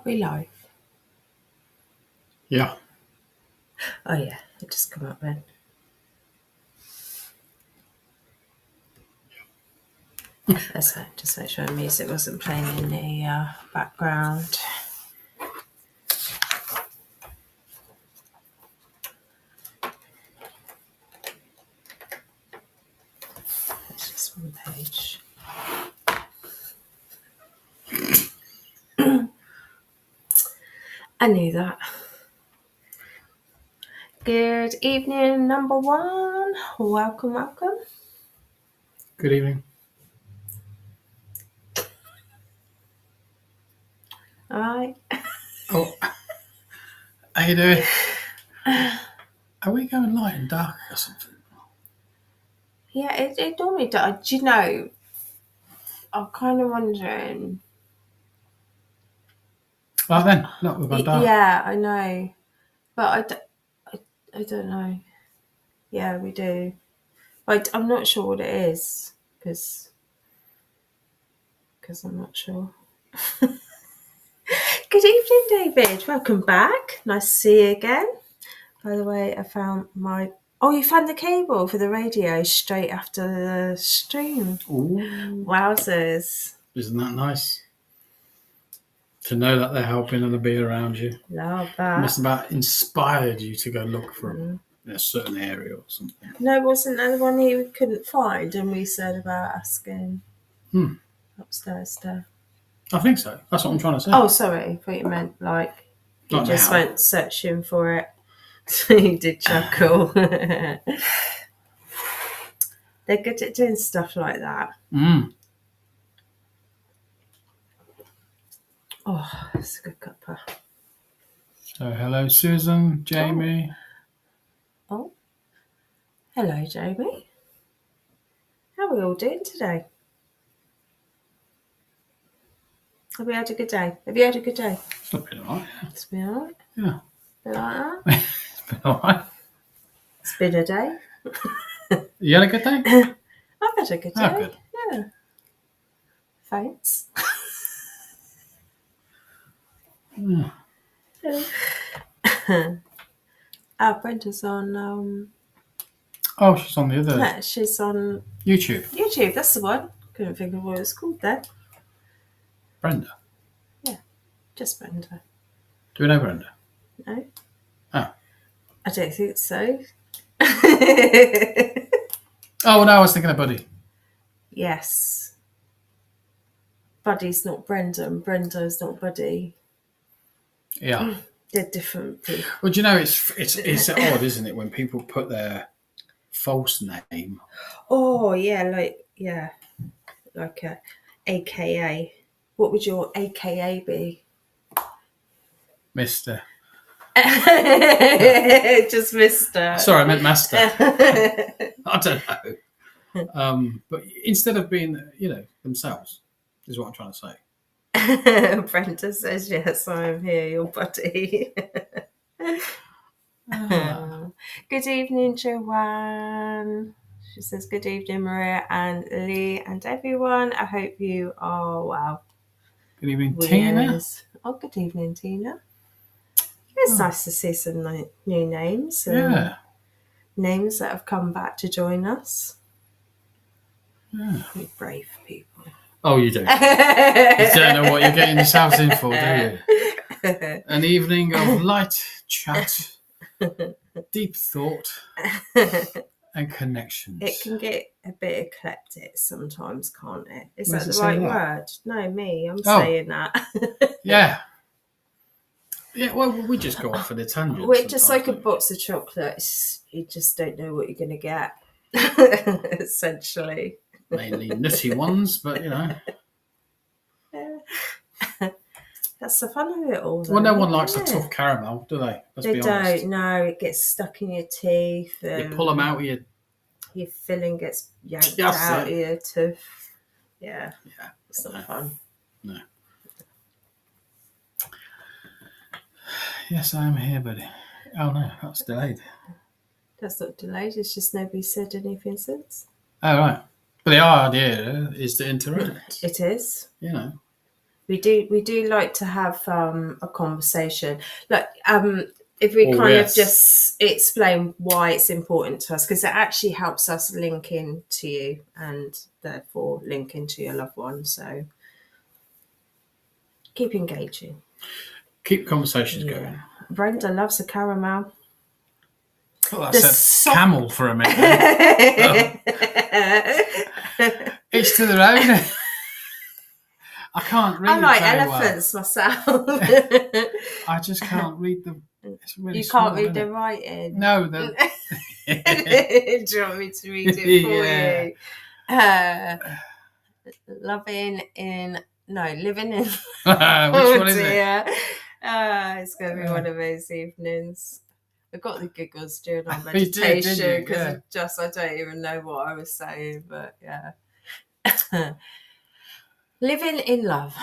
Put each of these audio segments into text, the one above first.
we live? Yeah. Oh yeah, it just come up then. That's it. Just make sure the music wasn't playing in the background. It's just one page. I knew that. Good evening, number one. Welcome. Good evening. All right. Oh, how you doing? Are we going light and dark or something? Yeah, it normally does. Do you know, I'm kind of wondering. Well then, look, we've gone dark. Yeah, I know. But I don't know. Yeah, we do. I'm not sure what it is because I'm not sure. Good evening, David. Welcome back. Nice to see you again. By the way, I found my... Oh, you found the cable for the radio straight after the stream. Ooh. Wowzers. Isn't that nice? To know that they're helping and they'll be around you. Love that. Must have about inspired you to go look for them in a certain area or something. No, wasn't that the one we couldn't find and we said about asking upstairs there? I think so. That's what I'm trying to say. Oh, sorry. I thought you meant like you Not just now. went searching for it. So you did chuckle. They're good at doing stuff like that. Oh, that's a good cuppa. So hello, Susan, Jamie. Oh. Hello, Jamie. How are we all doing today? Have we had a good day? Have you had a good day? It's been alright. It's been alright? Yeah. Been like that? It's been alright. It's been a day. You had a good day? I've had a good day. Oh, good. Yeah. Thanks. Brenda's on... Oh, she's on the other... Yeah, she's on... YouTube, that's the one. Couldn't think of what it's called there. Brenda? Yeah, just Brenda. Do we know Brenda? No. Oh. I don't think so. Oh, no, I was thinking of Buddy. Yes. Buddy's not Brenda and Brenda's not Buddy. Yeah. They're different people. Well, do you know, it's odd, isn't it, when people put their false name. Oh, yeah, like a AKA. What would your AKA be? Mr. Just Mr. Sorry, I meant Master. I don't know. But instead of being, themselves, is what I'm trying to say. Brenda says, yes, I'm here, your buddy. Good evening, Joanne. She says, good evening, Maria and Lee and everyone. I hope you are well. Good evening, Tina. Oh, good evening, Tina. It's nice to see some new names. Yeah. Names that have come back to join us. Yeah. You brave people. Oh, you do. You don't know what you're getting yourselves in for, do you? An evening of light chat, deep thought, and connections. It can get a bit eclectic sometimes, can't it? Is that the right word? No, me. I'm saying that. Yeah. Yeah, well, we just go off on a tangent. We're just like a box of chocolates. You just don't know what you're going to get, essentially. Mainly nutty ones, but, That's the fun of it all, though. Well, no one likes a tough caramel, do they? Let's they be honest. Don't, no. It gets stuck in your teeth. You pull them out of your filling gets yanked out of your tooth. Yeah. It's not fun. No. Yes, I am here, buddy. Oh, no, that's delayed. That's not delayed. It's just nobody said anything since. Oh, right. But the idea is to interact. It is. We do like to have a conversation. Like, if we Oh, kind yes. of just explain why it's important to us, because it actually helps us link in to you and therefore link into your loved one. So keep engaging. Keep conversations going. Brenda loves a caramel. Oh, I The said soft- camel for a minute. Oh. Each to their own. I can't read I like very elephants myself. I just can't read them. It's really You small, can't read isn't the it? writing. No, Do you want me to read it for Yeah. you? Living in. Which one is it? It's going to be one of those evenings. I got the giggles during our You did, didn't meditation you? because I don't even know what I was saying, but yeah. Living in love.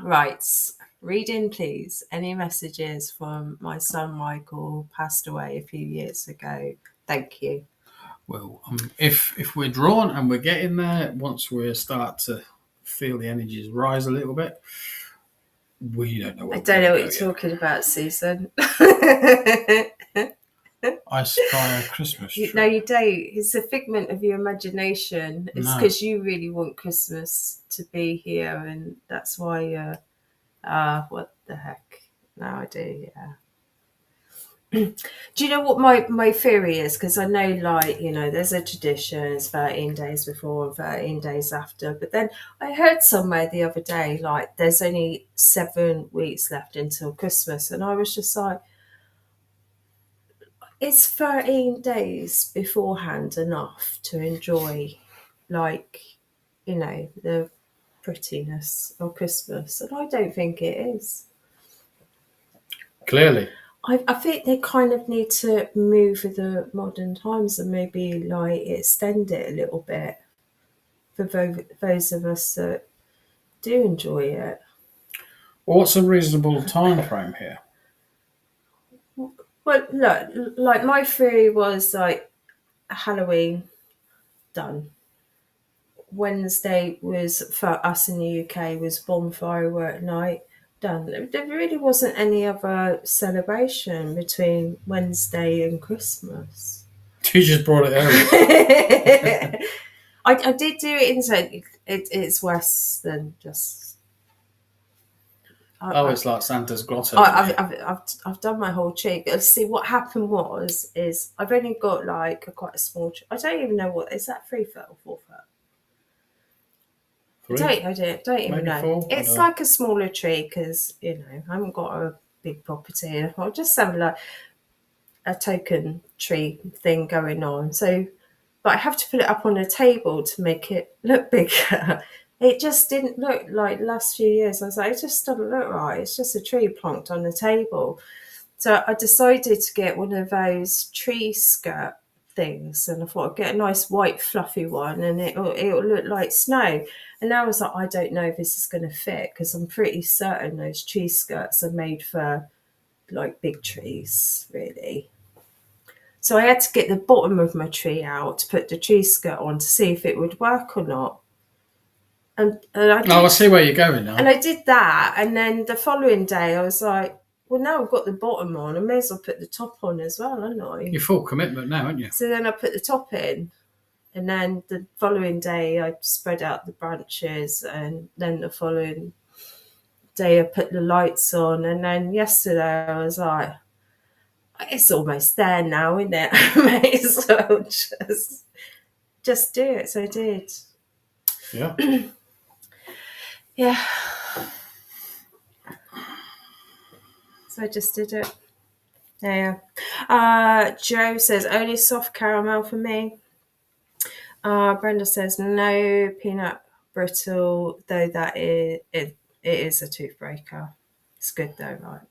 Writes, reading please. Any messages from my son Michael, passed away a few years ago. Thank you. Well, if we're drawn and we're getting there, once we start to feel the energies rise a little bit, we don't know. I don't know what you're talking about, Susan. I spy a Christmas tree. No, you don't. It's a figment of your imagination. It's No. because you really want Christmas to be here, and that's why. What the heck? No, I do. Yeah. Do you know what my theory is? Because I know, like, you know, there's a tradition, it's 13 days before and 13 days after. But then I heard somewhere the other day, like, there's only 7 weeks left until Christmas. And I was just like, is 13 days beforehand enough to enjoy, like, you know, the prettiness of Christmas? And I don't think it is. Clearly. I think they kind of need to move with the modern times and maybe like extend it a little bit for those of us that do enjoy it. Well, what's a reasonable time frame here? Well, look, like my theory was like Halloween, done. Wednesday was for us in the UK was bonfire work night, done. There really wasn't any other celebration between Wednesday and Christmas. You just brought it early. I did do it inside. It's worse than just. It's like Santa's grotto. I've done my whole cheek. See, what happened is I've only got like quite a small. I don't even know what is that, 3 foot or 4 foot. 3? I don't even Maybe know. 4? It's like a smaller tree because you know I haven't got a big property. I'll just have like a token tree thing going on. So, but I have to put it up on a table to make it look bigger. It just didn't look like last few years. I was like, it just doesn't look right. It's just a tree plonked on the table. So I decided to get one of those tree skirt things, and I thought I'd get a nice white fluffy one, and it'll look like snow. And now I was like, I don't know if this is going to fit because I'm pretty certain those tree skirts are made for like big trees, really. So I had to get the bottom of my tree out to put the tree skirt on to see if it would work or not. And I see where you're going now. And I did that, and then the following day I was like, well, now I've got the bottom on, I may as well put the top on as well, haven't I? You're full commitment now, aren't you? So then I put the top in, and then the following day I spread out the branches, and then the following day I put the lights on, and then yesterday I was like, it's almost there now, isn't it? I may as well just do it. So I did. Yeah. Yeah. So I just did it. Yeah. Joe says only soft caramel for me. Brenda says no peanut brittle, though that it is a tooth breaker. It's good though, right?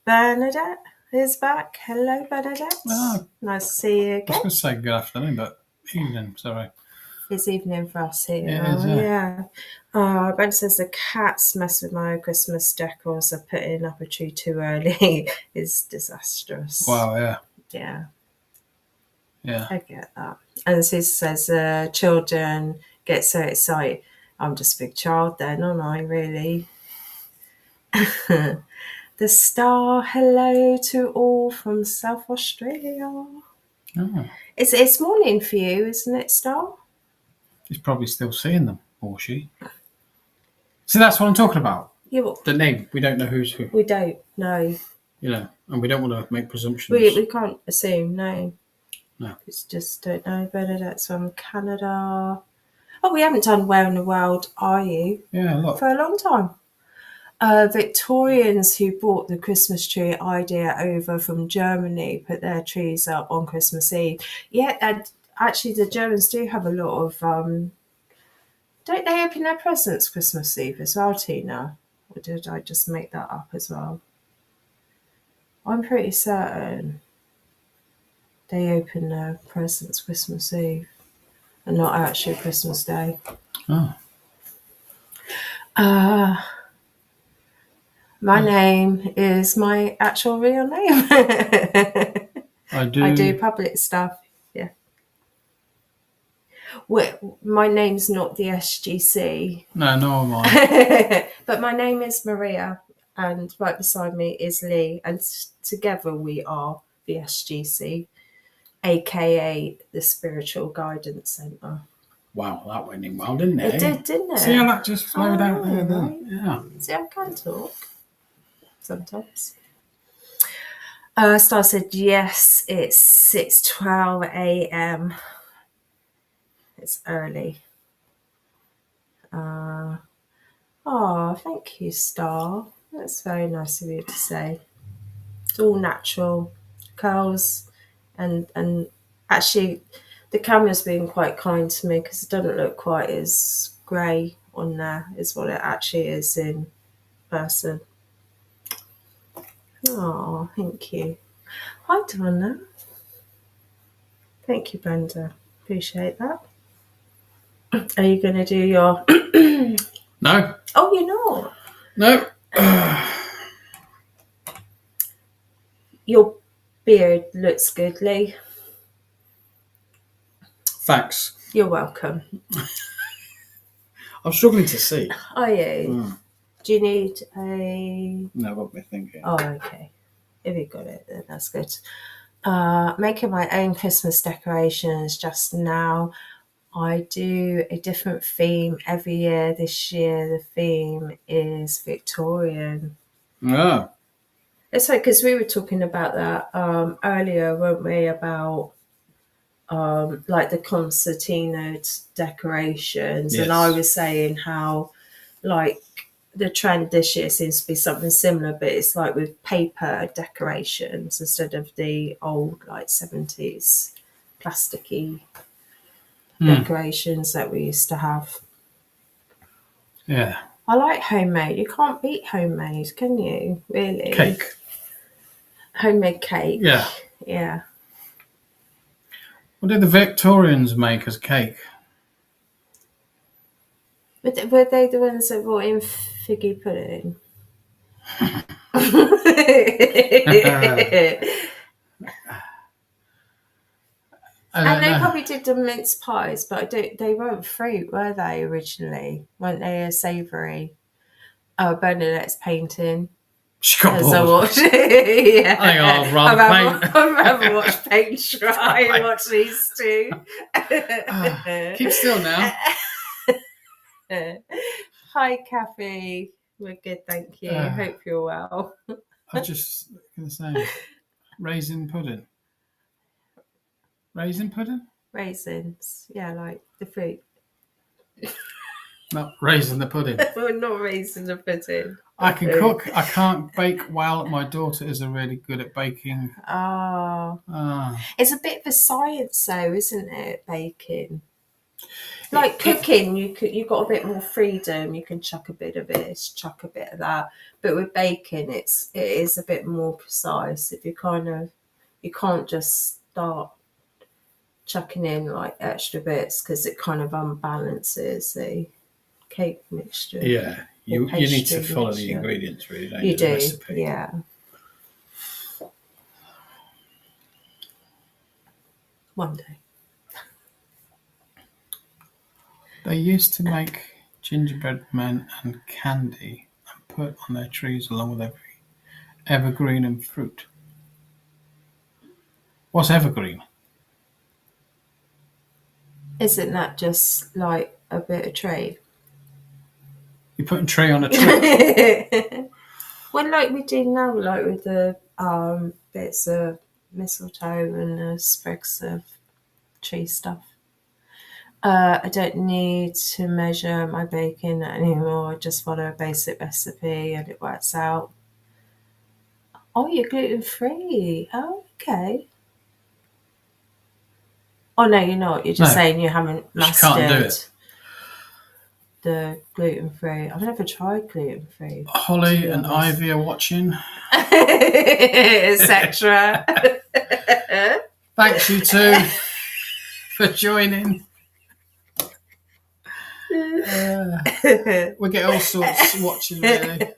Bernadette is back. Hello, Bernadette. Oh, nice to see you I was again. going to say good afternoon, but evening, sorry. It's evening for us here. It is, yeah. Brenda says the cats mess with my Christmas decor, so putting up a tree too early is disastrous. Wow, yeah. Yeah. Yeah. I get that. And Susan says children get so excited. I'm just a big child then, aren't I, really? The star, hello to all from South Australia. Oh, It's morning for you, isn't it, Star? he's probably still seeing them, or she. So that's what I'm talking about. You, The name. We don't know who's who. we don't know. You know, and we don't want to make presumptions. We can't assume, no. No. It's just don't know. Bernadette's from Canada. Oh, we haven't done Where in the World Are You? Yeah, look. For a long time. Victorians who brought the Christmas tree idea over from Germany put their trees up on Christmas Eve. Yeah, and actually the Germans do have a lot of... don't they open their presents Christmas Eve as well, Tina? Or did I just make that up as well? I'm pretty certain they open their presents Christmas Eve and not actually Christmas Day. Oh. My name is my actual real name. I do. I do public stuff, yeah. Well, my name's not the SGC. No, nor am I. But my name is Maria, and right beside me is Lee, and together we are the SGC, aka the Spiritual Guidance Centre. Wow, that went in well, didn't it? It did, didn't it? See how that just flowed out there, then? Right. Yeah. See, I can talk sometimes. Star said, yes, it's 6:12 a.m. It's early. Oh, thank you, Star. That's very nice of you to say. It's all natural. Curls and actually the camera's been quite kind to me because it doesn't look quite as grey on there as what it actually is in person. Oh, thank you. Hi, Donna. Thank you, Brenda. Appreciate that. Are you going to do your... No. Oh, you're not? No. Your beard looks good, Lee. Thanks. You're welcome. I'm struggling to see. Are you? Do you need a... No, what we're thinking. Oh, okay. If you got it, then that's good. Making my own Christmas decorations just now. I do a different theme every year. This year, the theme is Victorian. Oh. It's like, because we were talking about that earlier, weren't we? About like the concertina decorations. Yes. And I was saying how, like, the trend this year seems to be something similar, but it's like with paper decorations instead of the old, like, 70s plasticky decorations that we used to have. Yeah. I like homemade. You can't beat homemade, can you? Really? Cake. Homemade cake. Yeah. Yeah. What did the Victorians make as cake? Were they the ones that brought in figgy pudding? And they probably did the mince pies, but they weren't fruit, were they, originally? Weren't they a savoury? Oh, Bernadette's painting. She got As bored. I watch it. Yeah. I think I'd rather paint. I'd rather watch paint dry and watch these two. Keep still now. Hi, Kathy. We're good, thank you. Hope you're well. I was just going to say, raisin pudding. Raisin pudding? Raisins. Yeah, like the fruit. Not raisin the pudding. We're not raising the pudding. I can cook. I can't bake well. My daughter is really good at baking. Oh. It's a bit of a science, though, isn't it, baking? Like cooking, you got a bit more freedom. You can chuck a bit of this, chuck a bit of that. But with baking, it is a bit more precise. If you can't just start chucking in like extra bits because it kind of unbalances the cake mixture. Yeah, you need to follow the ingredients, really, don't you? You do, the recipe. yeah. One day. They used to make gingerbread men and candy and put on their trees along with evergreen and fruit. What's evergreen? Isn't that just like a bit of tree? You're putting tree on a tree. Well, like we do now, like with the bits of mistletoe and the sprigs of tree stuff. I don't need to measure my baking anymore. I just follow a basic recipe and it works out. Oh, you're gluten free. Oh, okay. Oh no, you're not. You're just No, saying you haven't just can't do mastered it. the gluten free. I've never tried gluten free. Holly and Ivy are watching. Etc. Thanks, you two, for joining. We get all sorts watching, really.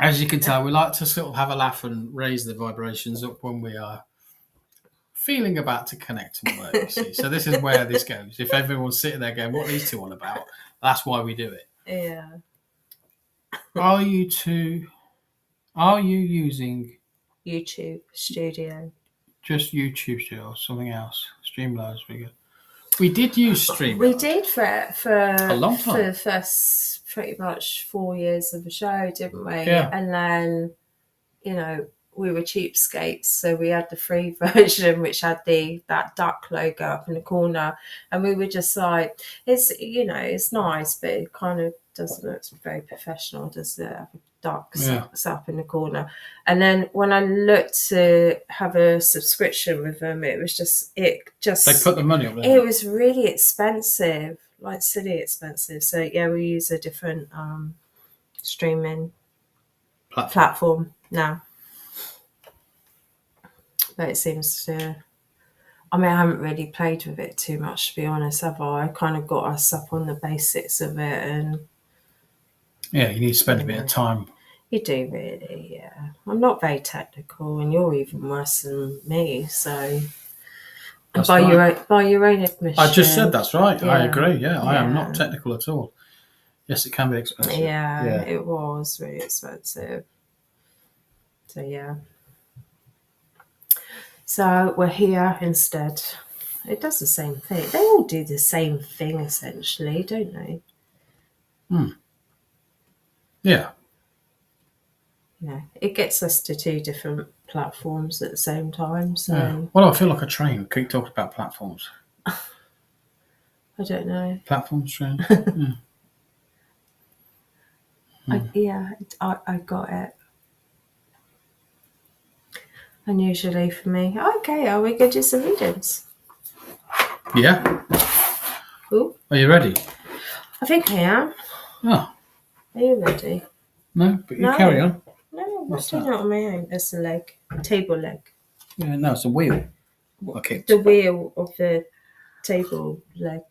As you can tell, we like to sort of have a laugh and raise the vibrations up when we are feeling about to connect and work, you see. So this is where this goes. If everyone's sitting there going, what are these two on about? That's why we do it. Yeah. Are you using YouTube Studio. just YouTube Studio or something else? Streamlabs, we did use Streamlabs. We did for a long time. For the first pretty much 4 years of the show, didn't we? Yeah. And then, we were cheapskates, so we had the free version which had that duck logo up in the corner, and we were just like, it's nice, but it kind of doesn't look very professional, does it? Have a duck up in the corner. And then when I looked to have a subscription with them, they put the money up there. It was really expensive, like silly expensive. So yeah, we use a different streaming platform now. But it seems to... I haven't really played with it too much, to be honest, have I? I kind of got us up on the basics of it. And yeah, you need to spend a bit of time. You do, really, yeah. I'm not very technical, and you're even worse than me, so... By your own admission. I just said that's right. Yeah. I agree, yeah. I am not technical at all. Yes, it can be expensive. Yeah, it was really expensive. So, yeah. So we're here instead. It does the same thing. They all do the same thing, essentially, don't they? Yeah. It gets us to 2 different platforms at the same time. So Well, I feel like a train. Keep talking about platforms. I don't know. Platforms, train. I got it. Unusually for me. Okay, are we going to do some readings? Yeah. Ooh. Are you ready? I think I am. Oh. Are you ready? No, but you carry on. No, I'm doing it on my own. It's a leg. Table leg. Yeah, no, it's a wheel. Okay. The wheel of the table leg.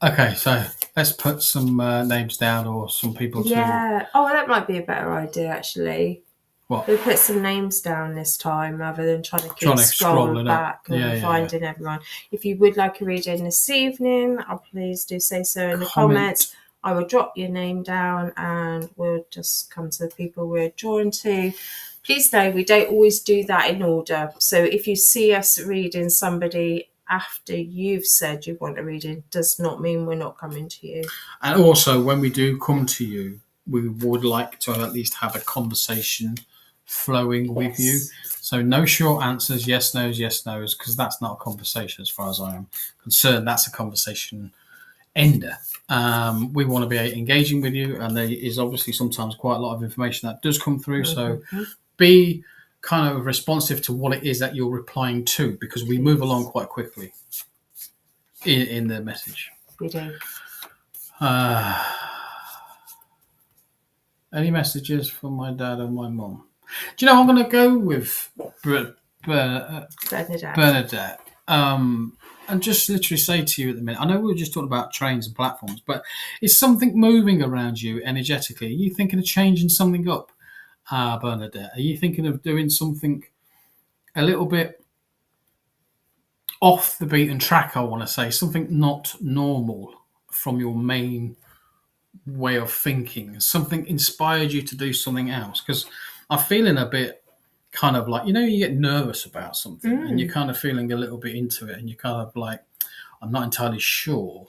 Okay, so let's put some names down or some people to... Yeah. Oh, that might be a better idea, actually. What? We'll put some names down this time rather than trying to keep scrolling back and finding everyone. If you would like a reading this evening, please do say so in the comments. I will drop your name down and we'll just come to the people we're drawn to. Please know we don't always do that in order. So if you see us reading somebody after you've said you want a reading, does not mean we're not coming to you. And also, when we do come to you, we would like to at least have a conversation flowing with you. So no short answers, yes, no's, because that's not a conversation as far as I am concerned. That's a conversation ender. We want to be engaging with you, and there is obviously sometimes quite a lot of information that does come through. So be kind of responsive to what it is that you're replying to, because we move along quite quickly in the message. We do. Any messages from my dad and my mum? Do you know, I'm going to go with Bernadette. And just literally say to you at the minute, I know we were just talking about trains and platforms, but is something moving around you energetically? Are you thinking of changing something up, Bernadette? Are you thinking of doing something a little bit off the beaten track, I want to say, something not normal from your main way of thinking, something inspired you to do something else. Because I'm feeling a bit kind of like, you get nervous about something and you're kind of feeling a little bit into it and you're kind of like, I'm not entirely sure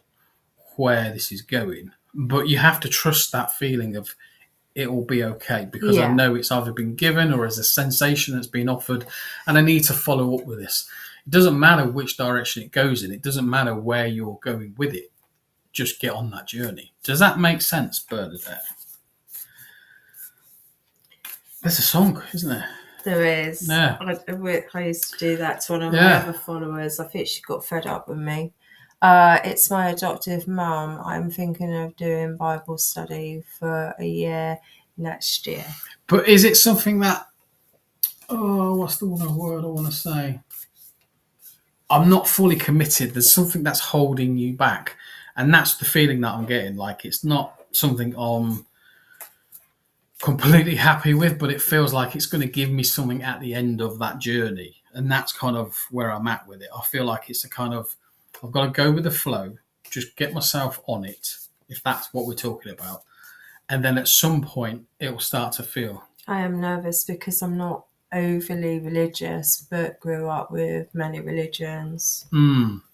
where this is going, but you have to trust that feeling of it will be okay, because I know it's either been given or as a sensation that's been offered, and I need to follow up with this. It doesn't matter which direction it goes in. It doesn't matter where you're going with it. Just get on that journey. Does that make sense, Bernadette? There's a song, isn't there? There is. Yeah. I used to do that to one of my other followers. I think she got fed up with me. It's my adoptive mum. I'm thinking of doing Bible study for a year next year. But is it something that, what's the word I want to say? I'm not fully committed. There's something that's holding you back. And that's the feeling that I'm getting. Like, it's not something I'm completely happy with, but it feels like it's going to give me something at the end of that journey. And that's kind of where I'm at with it. I feel like it's a kind of, I've got to go with the flow, just get myself on it, if that's what we're talking about. And then at some point, it will start to feel. I am nervous because I'm not overly religious, but grew up with many religions.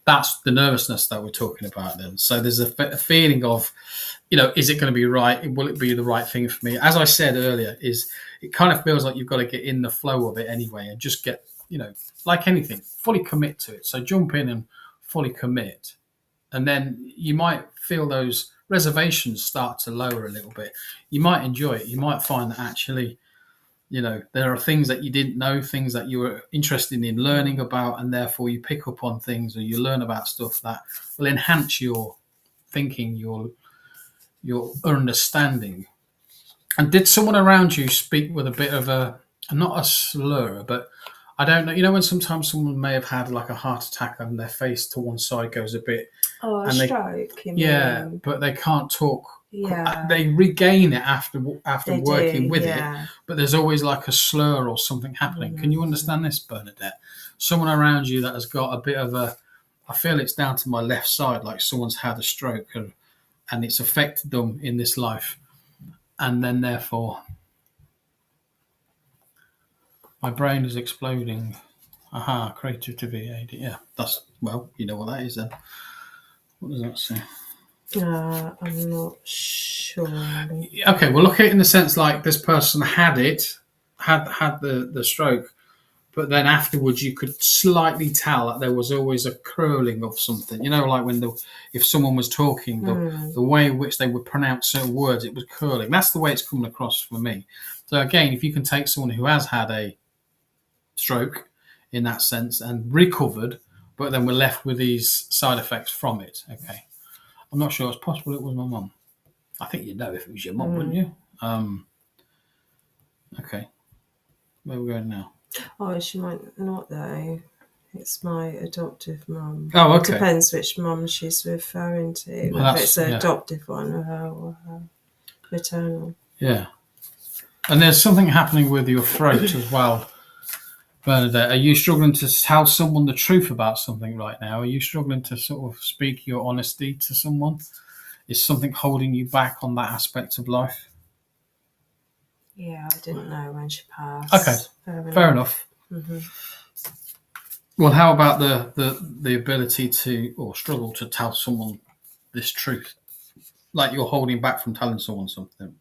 That's the nervousness that we're talking about then. So there's a feeling of, is it going to be right? Will it be the right thing for me? As I said earlier, it kind of feels like you've got to get in the flow of it anyway and just get, like anything, fully commit to it. So jump in and fully commit. And then you might feel those reservations start to lower a little bit. You might enjoy it. You might find that actually, there are things that you didn't know, things that you were interested in learning about, and therefore you pick up on things or you learn about stuff that will enhance your thinking, your understanding. And did someone around you speak with a bit of not a slur, but I don't know, when sometimes someone may have had like a heart attack and their face to one side goes a bit. Oh, a stroke, you mean? But they can't talk. Yeah. They regain it after They working with it, but there's always like a slur or something happening. Can you understand this, Bernadette? Someone around you that has got a bit of I feel it's down to my left side, like someone's had a stroke and it's affected them in this life. And then therefore, my brain is exploding. Aha, creativity AD. Yeah, that's, well, you know what that is then. What does that say? I'm not sure. Okay, well, look at it in the sense like this person had the stroke, but then afterwards you could slightly tell that there was always a curling of something. Like when if someone was talking, the way in which they would pronounce certain words, it was curling. That's the way it's coming across for me. So again, if you can take someone who has had a stroke in that sense and recovered, but then we're left with these side effects from it. Okay. I'm not sure. It's possible it was my mum. I think you'd know if it was your mum, wouldn't you? Okay. Where are we going now? Oh, she might not though. It's my adoptive mum. Oh, okay. It depends which mum she's referring to. Well, if it's an adoptive one or her maternal. Yeah. And there's something happening with your throat as well, Bernadette. Are you struggling to tell someone the truth about something right now? Are you struggling to sort of speak your honesty to someone? Is something holding you back on that aspect of life? Yeah, I didn't know when she passed. Okay, fair enough. Mm-hmm. Well, how about the ability to, or struggle to tell someone this truth? Like you're holding back from telling someone something.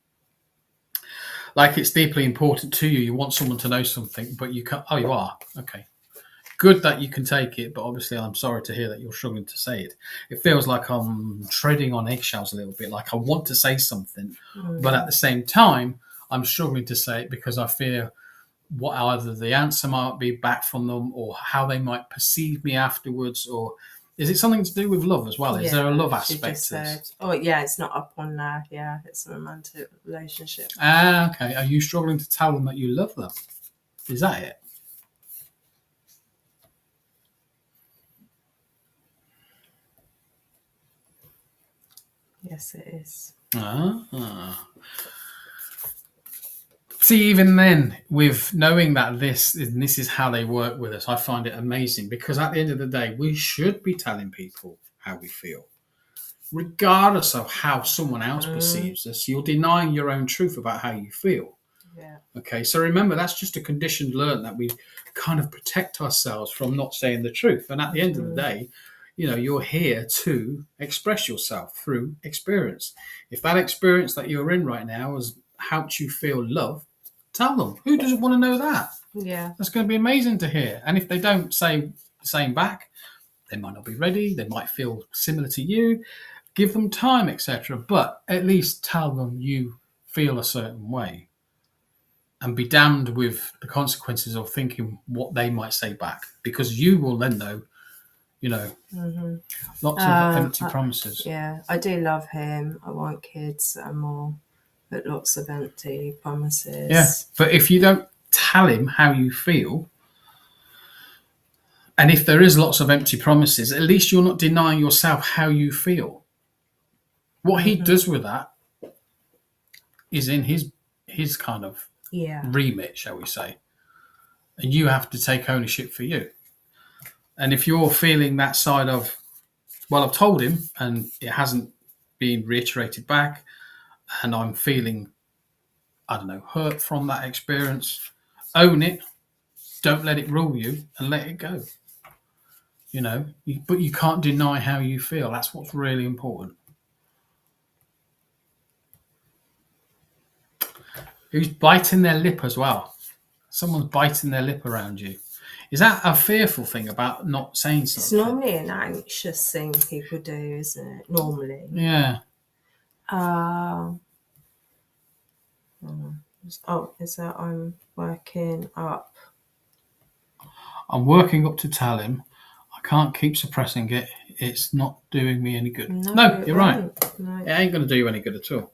Like it's deeply important to you. You want someone to know something, but you can't. Oh, you are? Okay. Good that you can take it, but obviously I'm sorry to hear that you're struggling to say it. It feels like I'm treading on eggshells a little bit, like I want to say something, but at the same time, I'm struggling to say it because I fear what either the answer might be back from them or how they might perceive me afterwards, or is it something to do with love as well? Is there a love aspect to this? Oh, yeah, it's not up on there. Yeah, it's a romantic relationship. Okay. Are you struggling to tell them that you love them? Is that it? Yes, it is. See, even then, with knowing that this is how they work with us, I find it amazing, because at the end of the day, we should be telling people how we feel, regardless of how someone else perceives us. You're denying your own truth about how you feel. Yeah. Okay, so remember, that's just a conditioned learn that we kind of protect ourselves from not saying the truth. And at the end of the day, you're here to express yourself through experience. If that experience that you're in right now has helped you feel love, tell them. Who doesn't want to know that? Yeah. That's going to be amazing to hear. And if they don't say the same back, they might not be ready. They might feel similar to you. Give them time, etc. But at least tell them you feel a certain way, and be damned with the consequences of thinking what they might say back, because you will then know, lots of empty promises. Yeah, I do love him. I want kids and more, but lots of empty promises. Yeah, but if you don't tell him how you feel, and if there is lots of empty promises, at least you're not denying yourself how you feel. What he does with that is in his kind of remit, shall we say. And you have to take ownership for you. And if you're feeling that side of, well, I've told him and it hasn't been reiterated back, and I'm feeling, I don't know, hurt from that experience, own it. Don't let it rule you, and let it go. But you can't deny how you feel. That's what's really important. Who's biting their lip as well? Someone's biting their lip around you. Is that a fearful thing about not saying something? It's normally an anxious thing people do, isn't it? Normally. Yeah. Is that I'm working up? I'm working up to tell him I can't keep suppressing it. It's not doing me any good. No, you're right. No. It ain't going to do you any good at all.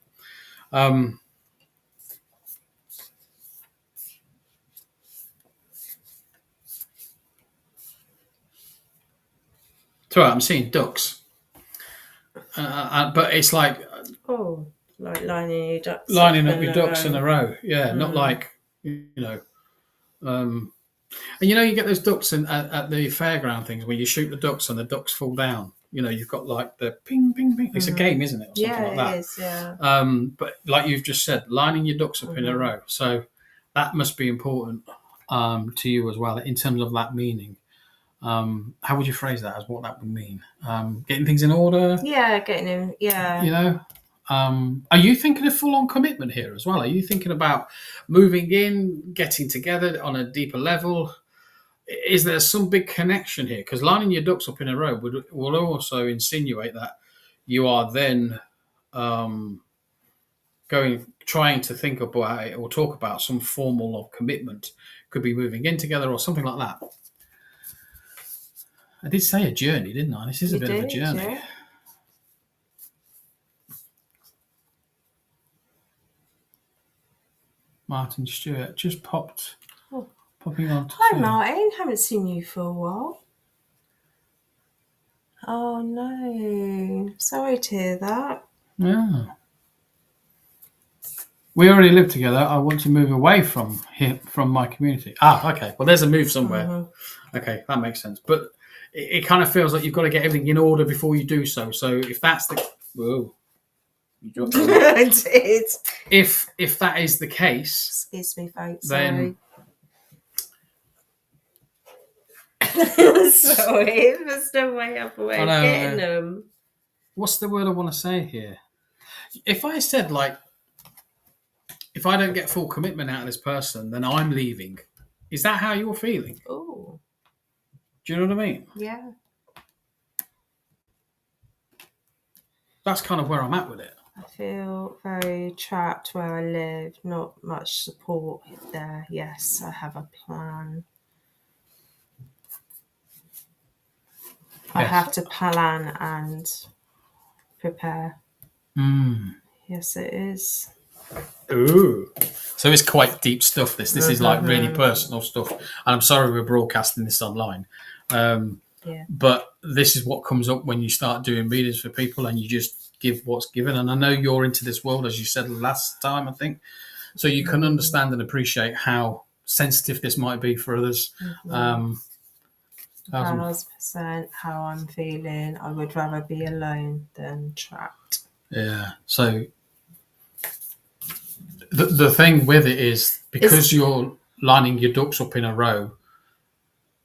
So I'm seeing ducks, but it's like like lining your ducks, up your ducks in a row. Yeah, not like and you get those ducks at the fairground things where you shoot the ducks and the ducks fall down. You've got like the ping, ping, ping. It's a game, isn't it? Or something like that. It is, yeah. But like you've just said, lining your ducks up in a row. So that must be important to you as well in terms of that meaning. How would you phrase that as what that would mean? Getting things in order? Yeah, getting in, yeah. Are you thinking of full-on commitment here as well? Are you thinking about moving in, getting together on a deeper level? Is there some big connection here? Because lining your ducks up in a row will also insinuate that you are then trying to think about it or talk about some formal of commitment. Could be moving in together or something like that. I did say a journey, didn't I? This is a bit of a journey. Yeah. Martin Stewart just popping on. Hi, Martin. Haven't seen you for a while. Oh, no. Sorry to hear that. Yeah. We already live together. I want to move away from my community. Okay. Well, there's a move somewhere. Mm-hmm. Okay, that makes sense. But it kind of feels like you've got to get everything in order before you do so. So if that's the... Whoa. I did. If that is the case... Excuse me, folks. Then... Sorry. There's no way of getting them. What's the word I want to say here? If I said, like... If I don't get full commitment out of this person, then I'm leaving. Is that how you're feeling? Oh. Do you know what I mean? Yeah. That's kind of where I'm at with it. I feel very trapped where I live. Not much support there. Yes, I have a plan. Yes. I have to plan and prepare. Yes, it is. Ooh. So it's quite deep stuff, this. This is like really personal stuff. And I'm sorry we're broadcasting this online. But this is what comes up when you start doing readings for people and you just give what's given. And I know you're into this world, as you said last time, I think. So you can understand and appreciate how sensitive this might be for others. 1,000% how I'm feeling. I would rather be alone than trapped. Yeah. So the thing with it is, because you're lining your ducks up in a row,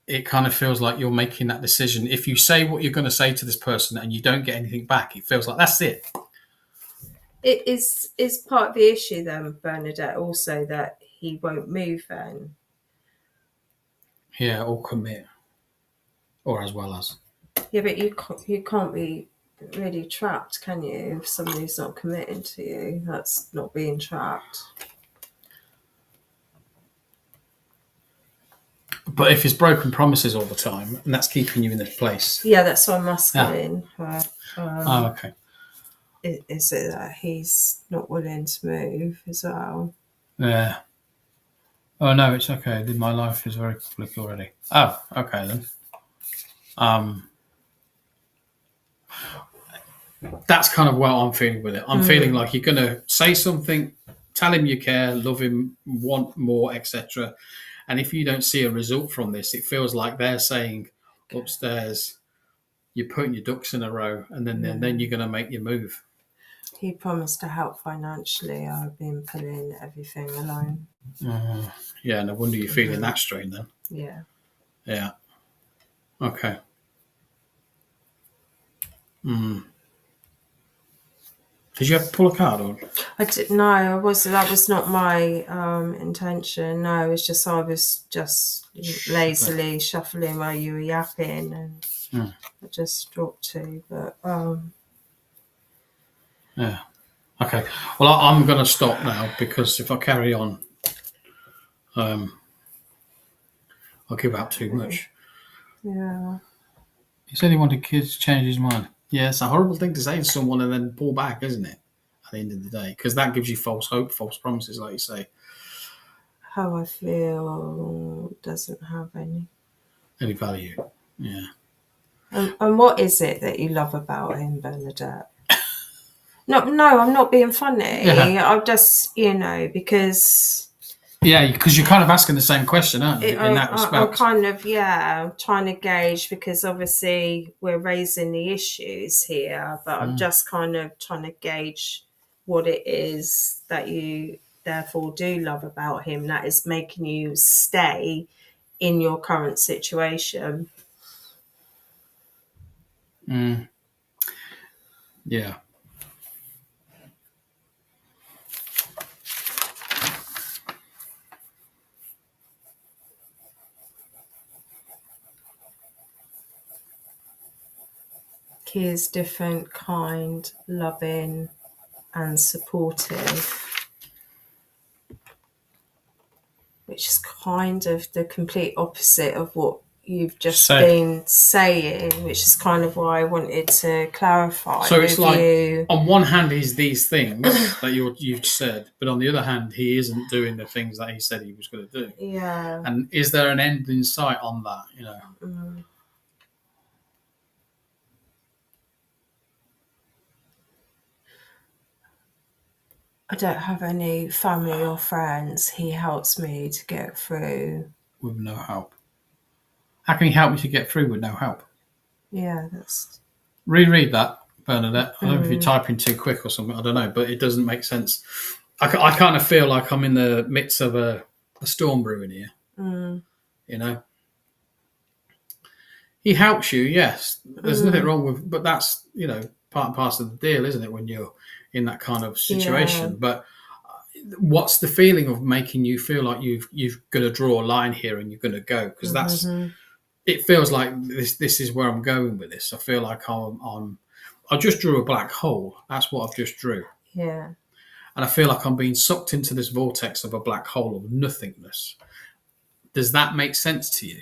it kind of feels like you're making that decision. If you say what you're going to say to this person and you don't get anything back, it feels like that's it. It is part of the issue then, Bernadette, also that he won't move then. Yeah, or commit. Or as well as. Yeah, but you can't be really trapped, can you? If somebody's not committing to you, that's not being trapped. But if it's broken promises all the time, and that's keeping you in this place. Yeah, that's what I'm asking. Okay. Is it that he's not willing to move as well? Yeah. Oh no, it's okay. My life is very public already. Oh, okay then. That's kind of what I'm feeling with it. I'm feeling like you're gonna say something, tell him you care, love him, want more, etc. And if you don't see a result from this, it feels like they're saying upstairs, you're putting your ducks in a row, and then you're gonna make your move. He promised to help financially. I've been pulling everything alone. Yeah, no wonder you're feeling that strain then. Yeah. Yeah. Okay. Did you have to pull a card or? I did no. That was not my intention. No, it was just I was just lazily shuffling while you were yapping, and I just dropped two. But yeah. Okay. Well, I'm going to stop now, because if I carry on, I'll give out too much. Yeah. He said he wanted kids to change his mind. Yeah, it's a horrible thing to say to someone and then pull back, isn't it? At the end of the day, because that gives you false hope, false promises, like you say. How I feel doesn't have any value. Yeah. And what is it that you love about him, Bernadette? No, I'm not being funny. Yeah. I'm just, because. Yeah, because you're kind of asking the same question, aren't you, in that respect? I'm kind of, trying to gauge, because obviously we're raising the issues here, but I'm just kind of trying to gauge what it is that you therefore do love about him that is making you stay in your current situation. Yeah. He is different, kind, loving, and supportive, which is kind of the complete opposite of what you've just been saying, which is kind of why I wanted to clarify. So it's like, on one hand, he's these things that you've said, but on the other hand, he isn't doing the things that he said he was going to do. Yeah. And is there an end in sight on that? I don't have any family or friends. He helps me to get through. With no help. How can he help you to get through with no help? Yeah, that's... Reread that, Bernadette. I don't know if you're typing too quick or something. I don't know, but it doesn't make sense. I kind of feel like I'm in the midst of a storm brewing here. He helps you, yes. There's nothing wrong with... But that's, part and parcel of the deal, isn't it, when you're in that kind of situation? Yeah. But what's the feeling of making you feel like you've got to draw a line here and you're going to go? Because that's... It feels like this is where I'm going with this. I feel like I just drew a black hole. That's what I've just drew. Yeah. And I feel like I'm being sucked into this vortex of a black hole of nothingness. Does that make sense to you?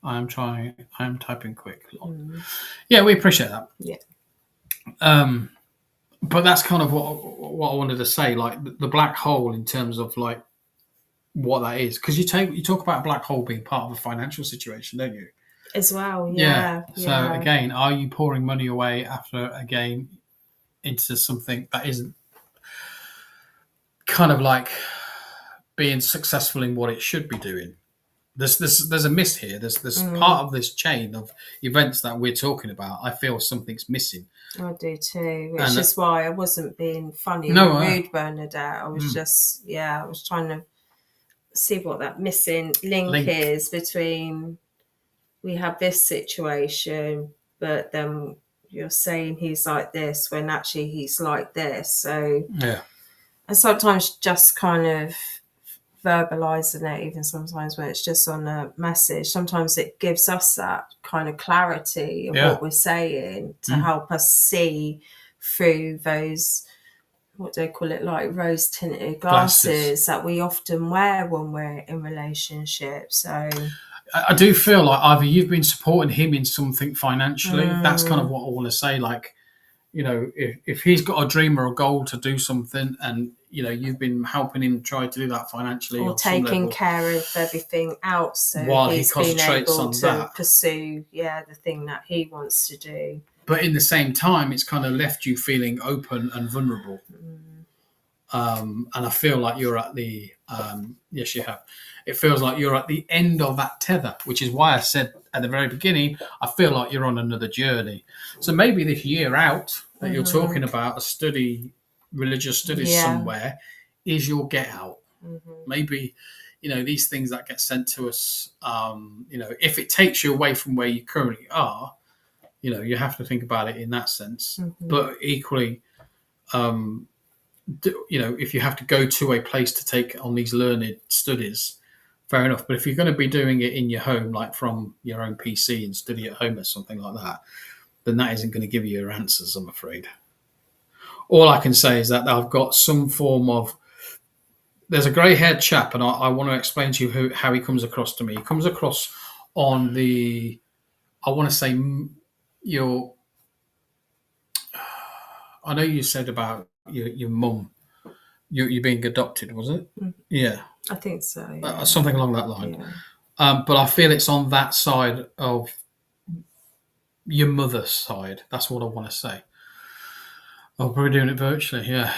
I'm typing quick. Yeah, we appreciate that. Yeah. But that's kind of what I wanted to say, like the black hole in terms of like what that is. Because you talk about a black hole being part of a financial situation, don't you? As well, yeah. So again, are you pouring money away after a game into something that isn't kind of like being successful in what it should be doing. There's a miss here. There's part of this chain of events that we're talking about. I feel something's missing. I do too, which And, is why I wasn't being funny No, or rude, Bernadette. I was just, I was trying to see what that missing link is between we have this situation, but then you're saying he's like this when actually he's like this. So, yeah. and sometimes just kind of verbalizing it, even sometimes when it's just on a message, sometimes it gives us that kind of clarity of what we're saying to help us see through those, what do they call it, like rose tinted glasses that we often wear when we're in relationships. So I do feel like either you've been supporting him in something financially. That's kind of what I want to say. Like, you know, if he's got a dream or a goal to do something, and you know you've been helping him try to do that financially, or taking care of everything else, so while he's he concentrates been able on to that. pursue the thing that he wants to do. But in the same time, it's kind of left you feeling open and vulnerable. And I feel like you're at the yes, you have. It feels like you're at the end of that tether, which is why I said at the very beginning, I feel like you're on another journey. So maybe this year out that you're talking about, a study, religious studies somewhere, is your get out. Maybe, you know, these things that get sent to us, you know, if it takes you away from where you currently are, you know, you have to think about it in that sense. But equally, you know, if you have to go to a place to take on these learned studies, fair enough. But if you're going to be doing it in your home, like from your own PC and study at home or something like that, then that isn't going to give you your answers, I'm afraid. All I can say is that I've got some form of, there's a grey-haired chap, and I want to explain to you how he comes across to me. He comes across on the, I want to say, I know you said about your mum, you being adopted, was it? Yeah. I think so. Something along that line. But I feel it's on that side of your mother's side. That's what I want to say. Oh, probably doing it virtually, yeah.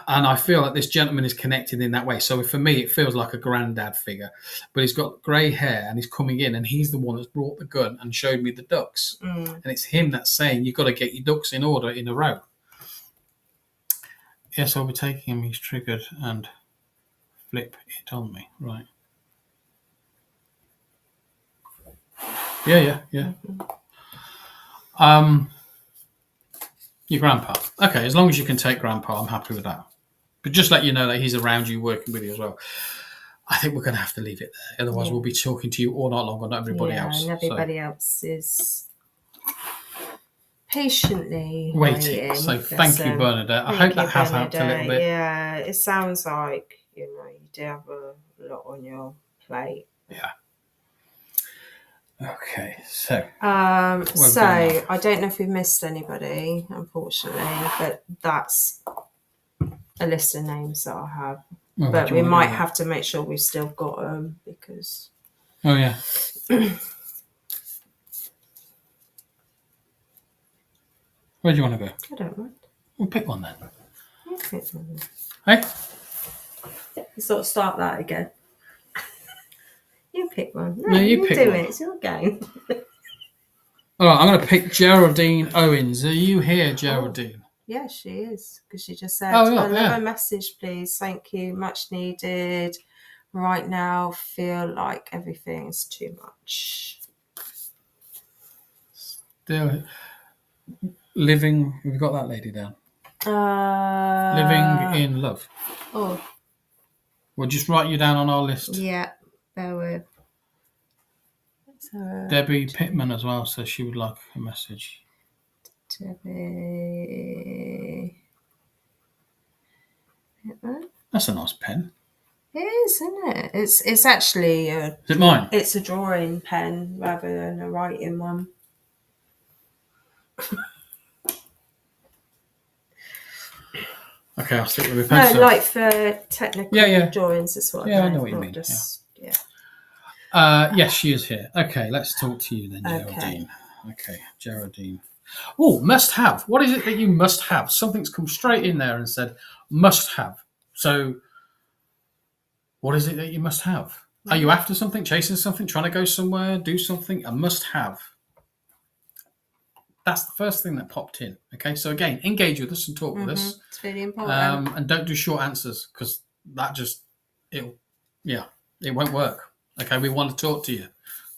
And I feel that this gentleman is connected in that way. So for me, it feels like a granddad figure. But he's got grey hair and he's coming in and he's the one that's brought the gun and showed me the ducks. And it's him that's saying, you've got to get your ducks in order in a row. Yes, I'll be taking him. He's triggered and flip it on me. Right. Yeah. Your grandpa. Okay, as long as you can take grandpa, I'm happy with that. But just let you know that he's around you, working with you as well. I think we're going to have to leave it there. Otherwise, we'll be talking to you all night long, and not everybody else. And everybody else is patiently waiting. So thank you, Bernadette. I hope that has helped a little bit. Yeah, it sounds like, you know, you do have a lot on your plate. Yeah. Okay, so I don't know if we missed anybody, unfortunately, but that's a list of names that I have. But we might have to make sure we've still got them because. Oh yeah. Where do you want to go? I don't mind. We'll pick one then. You pick one. Hey? Let's sort of start that again. You pick one. No, you pick do one. It. It's your game. All right, I'm going to pick Geraldine Owens. Are you here, Geraldine? Oh, yeah, she is. Because she just said, another message, please. Thank you. Much needed. Right now, feel like everything is too much. Still living. We've got that lady down. Living in love. Oh. We'll just write you down on our list. Yeah, bear with. Debbie Pittman as well, so she would like a message. Debbie Pittman. That's a nice pen. It is, isn't it? It's actually Is it mine? It's a drawing pen rather than a writing one. Okay, I'll stick with the pencil. No, like for technical drawings as well. Yeah, I know what you mean. Yes, she is here. Okay, let's talk to you then, Geraldine. Okay, Geraldine. Oh, must have. What is it that you must have? Something's come straight in there and said must have. So What is it that you must have? Are you after something, chasing something, trying to go somewhere, do something? A must have. That's the first thing that popped in. Okay, so again, engage with us and talk with us. It's really important. And don't do short answers, because that just, it won't work. Okay, we want to talk to you.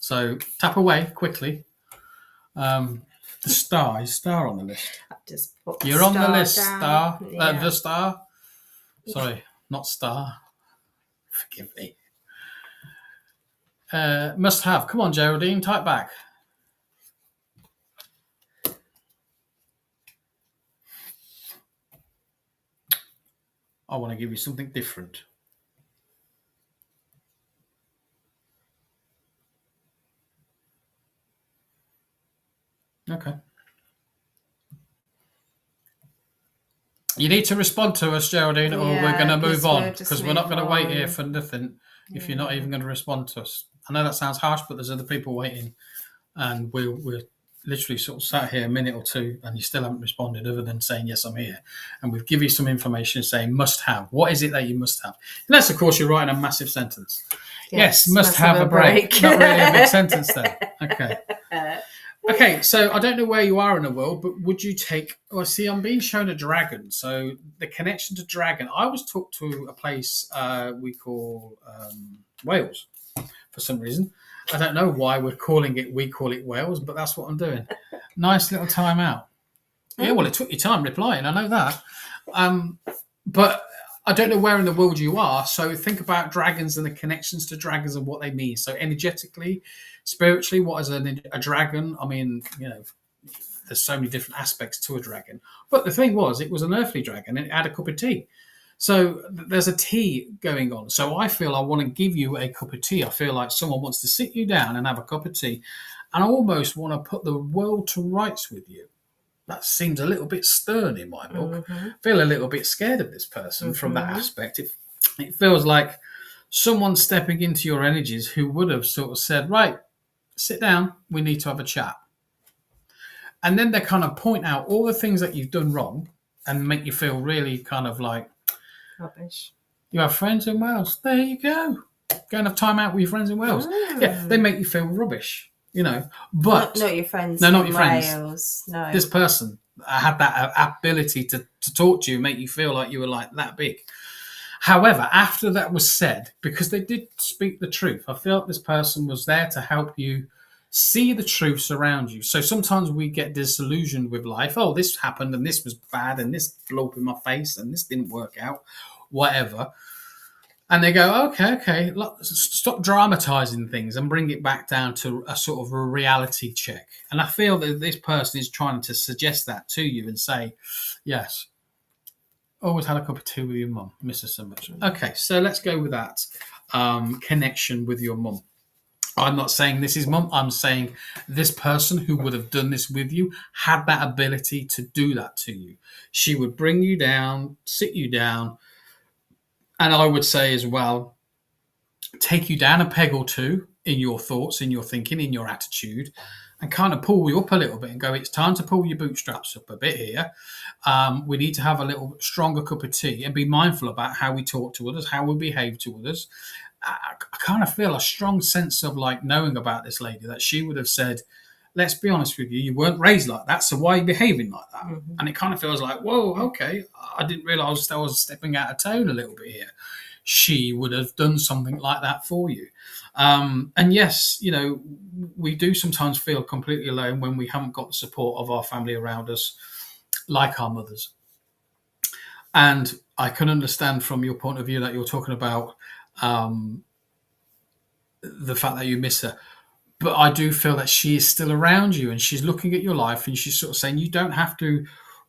So tap away quickly. The star is star on the list. Just put You're on the list, down. star. Yeah. The star. Sorry, not star. Forgive me. Must have. Come on, Geraldine, type back. I want to give you something different. Okay. You need to respond to us, Geraldine, or we're going to move on, because we're not going to wait here for nothing if you're not even going to respond to us. I know that sounds harsh, but there's other people waiting, and we're literally sort of sat here a minute or two, and you still haven't responded other than saying, yes, I'm here. And we've given you some information saying must have. What is it that you must have? Unless, of course, you're writing a massive sentence. Yes, must have a break. Not really a big sentence there. Okay. Okay, so I don't know where you are in the world, but would you take... Well, see, I'm being shown a dragon. So the connection to dragon... I was took to a place we call Wales for some reason. I don't know why we call it Wales, but that's what I'm doing. Nice little time out. Yeah, well, it took you time replying. I know that. But I don't know where in the world you are. So think about dragons and the connections to dragons and what they mean. So energetically... Spiritually, what is a dragon? I mean, there's so many different aspects to a dragon. But the thing was, it was an earthly dragon and it had a cup of tea. So there's a tea going on. So I feel I want to give you a cup of tea. I feel like someone wants to sit you down and have a cup of tea. And I almost want to put the world to rights with you. That seems a little bit stern in my book. I feel a little bit scared of this person from that aspect. It feels like someone stepping into your energies who would have sort of said, right, sit down, we need to have a chat. And then they kind of point out all the things that you've done wrong and make you feel really kind of like rubbish. You have friends in Wales. There you go. Go and have time out with your friends in Wales. Yeah, they make you feel rubbish, But not your friends. No, not your Wales. friends. No. This person had that ability to talk to you, make you feel like you were like that big. However, after that was said, because they did speak the truth, I felt this person was there to help you see the truths around you. So sometimes we get disillusioned with life. Oh, this happened and this was bad and this blew up in my face and this didn't work out, whatever. And they go, okay, stop dramatizing things and bring it back down to a sort of a reality check. And I feel that this person is trying to suggest that to you and say, yes, always had a cup of tea with your mum, miss her so much. Okay, so let's go with that connection with your mum. I'm not saying this is mum. I'm saying this person who would have done this with you had that ability to do that to you. She would bring you down, sit you down, and I would say as well, take you down a peg or two in your thoughts, in your thinking, in your attitude, and kind of pull you up a little bit and go, it's time to pull your bootstraps up a bit here. We need to have a little stronger cup of tea and be mindful about how we talk to others, how we behave to others. I kind of feel a strong sense of like knowing about this lady, that she would have said, let's be honest with you, you weren't raised like that, so why are you behaving like that? Mm-hmm. And it kind of feels like, whoa, okay, I didn't realise I was stepping out of tone a little bit here. She would have done something like that for you. And yes, we do sometimes feel completely alone when we haven't got the support of our family around us, like our mothers. And I can understand from your point of view that you're talking about the fact that you miss her. But I do feel that she is still around you and she's looking at your life and she's sort of saying you don't have to,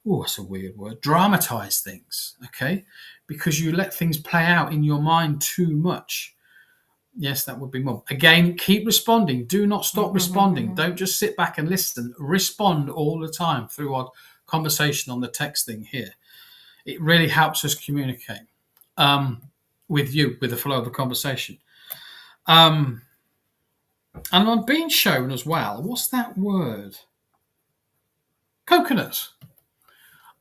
that's a weird word, dramatize things, okay? Because you let things play out in your mind too much. Yes, that would be mum. Again, keep responding. Do not stop responding. Don't just sit back and listen. Respond all the time through our conversation on the text thing here. It really helps us communicate with you, with the flow of the conversation. And I'm being shown as well, what's that word? Coconuts.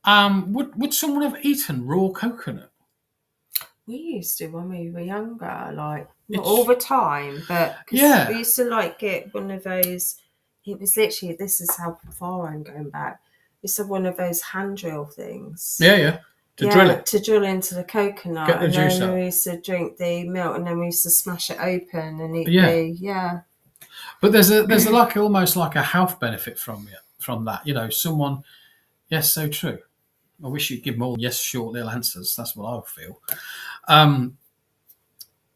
Would someone have eaten raw coconut? We used to when we were younger, like not all the time, but cause Yeah. we used to like get one of those. It was literally, this is how far I'm going back. We used to have one of those hand drill things. Yeah. To drill it. To drill into the coconut, Get the and juice then out. we used to drink the milk, and then we used to smash it open and eat Yeah. But there's like almost like a health benefit from that. You know, someone. Yes, so true. I wish you'd give more yes short little answers. That's what I feel.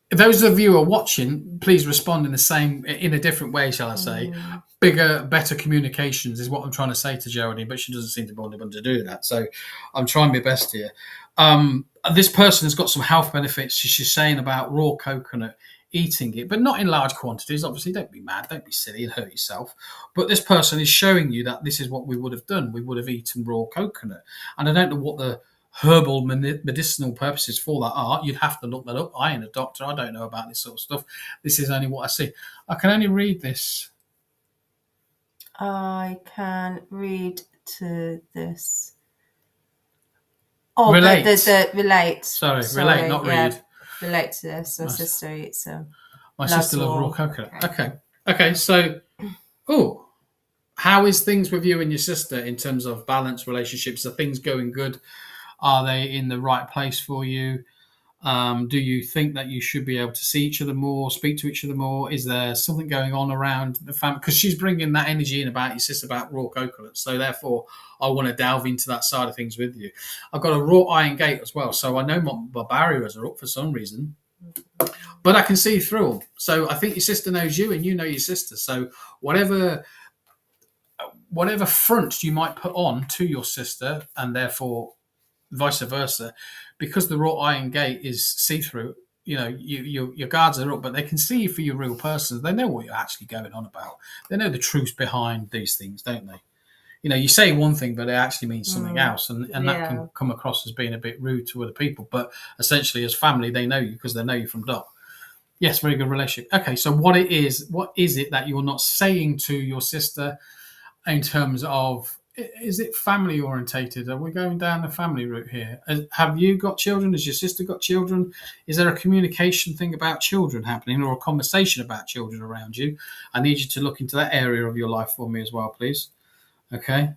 Those of you who are watching, please respond in a different way, shall I say? Bigger, better communications is what I'm trying to say to Geraldine, but she doesn't seem to be able to do that. So I'm trying my best here. This person has got some health benefits. She's saying about raw coconut, eating it, but not in large quantities. Obviously, don't be mad, don't be silly and hurt yourself. But this person is showing you that this is what we would have done. We would have eaten raw coconut. And I don't know what the herbal medicinal purposes for that are. You'd have to look that up. I ain't a doctor. I don't know about this sort of stuff. This is only what I see. I can only read this. I can read to this. Oh, relate. The relate. Sorry, relate, not read. Relate to this. My sister eats My sister loves raw coconut. Okay. So, how is things with you and your sister in terms of balance, relationships? Are things going good? Are they in the right place for you? Do you think that you should be able to see each other more, speak to each other more? Is there something going on around the family? Because she's bringing that energy in about your sister about raw coconut. So therefore, I want to delve into that side of things with you. I've got a raw iron gate as well. So I know my barriers are up for some reason, but I can see through them. So I think your sister knows you and you know your sister. So whatever front you might put on to your sister, and therefore vice versa, because the raw iron gate is see-through, you know, your guards are up, but they can see you for your real person. They know what you're actually going on about. They know the truth behind these things, don't they? You know, you say one thing, but it actually means something else, and that can come across as being a bit rude to other people. But essentially, as family, they know you because they know you from Dot. Yes, very good relationship. Okay, so what is it that you're not saying to your sister in terms of, is it family orientated? Are we going down the family route here? Have you got children? Has your sister got children? Is there a communication thing about children happening, or a conversation about children around you? I need you to look into that area of your life for me as well, please. Okay?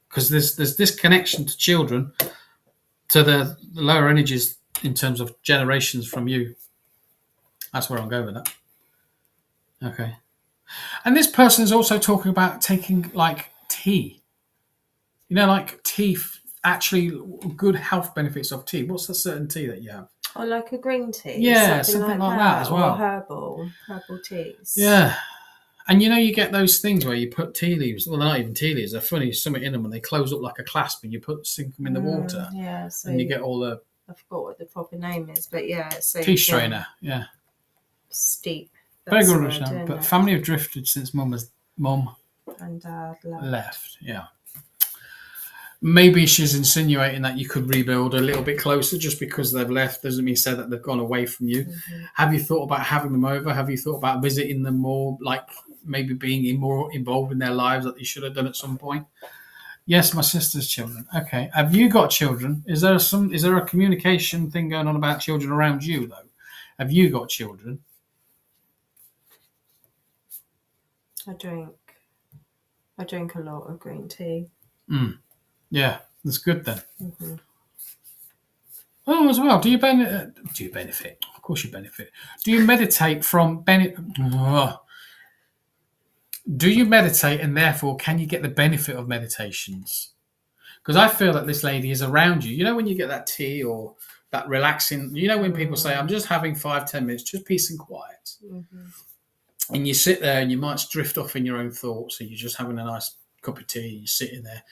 Because there's this connection to children, to the lower energies in terms of generations from you. That's where I'm going with that. Okay. And this person is also talking about taking like tea. You know, like tea, actually good health benefits of tea. What's the certain tea that you have? Oh, like a green tea? Yeah, something like that as well. Or herbal teas. Yeah. And you know, you get those things where you put tea leaves. Well, they're not even tea leaves. They're funny, something in them, and they close up like a clasp, and you sink them in the water. Yeah. So and you get all the... I forgot what the proper name is, but yeah. So tea strainer, yeah. Steep. Very good original. But family have drifted since mum and dad left. Yeah. Maybe she's insinuating that you could rebuild a little bit closer just because they've left. Doesn't mean say that they've gone away from you. Mm-hmm. Have you thought about having them over? Have you thought about visiting them more, like maybe being more involved in their lives that you should have done at some point? Yes, my sister's children. Okay. Have you got children? Is there a communication thing going on about children around you, though? Have you got children? I drink a lot of green tea. Yeah, that's good then. Mm-hmm. Oh, as well. Do you benefit? Of course you benefit. Do you meditate from Do you meditate, and therefore can you get the benefit of meditations? Because I feel that this lady is around you. You know, when you get that tea or that relaxing, you know, when people say, I'm just having 5-10 minutes, just peace and quiet. Mm-hmm. And you sit there and you might drift off in your own thoughts, and you're just having a nice cup of tea, you're sitting there.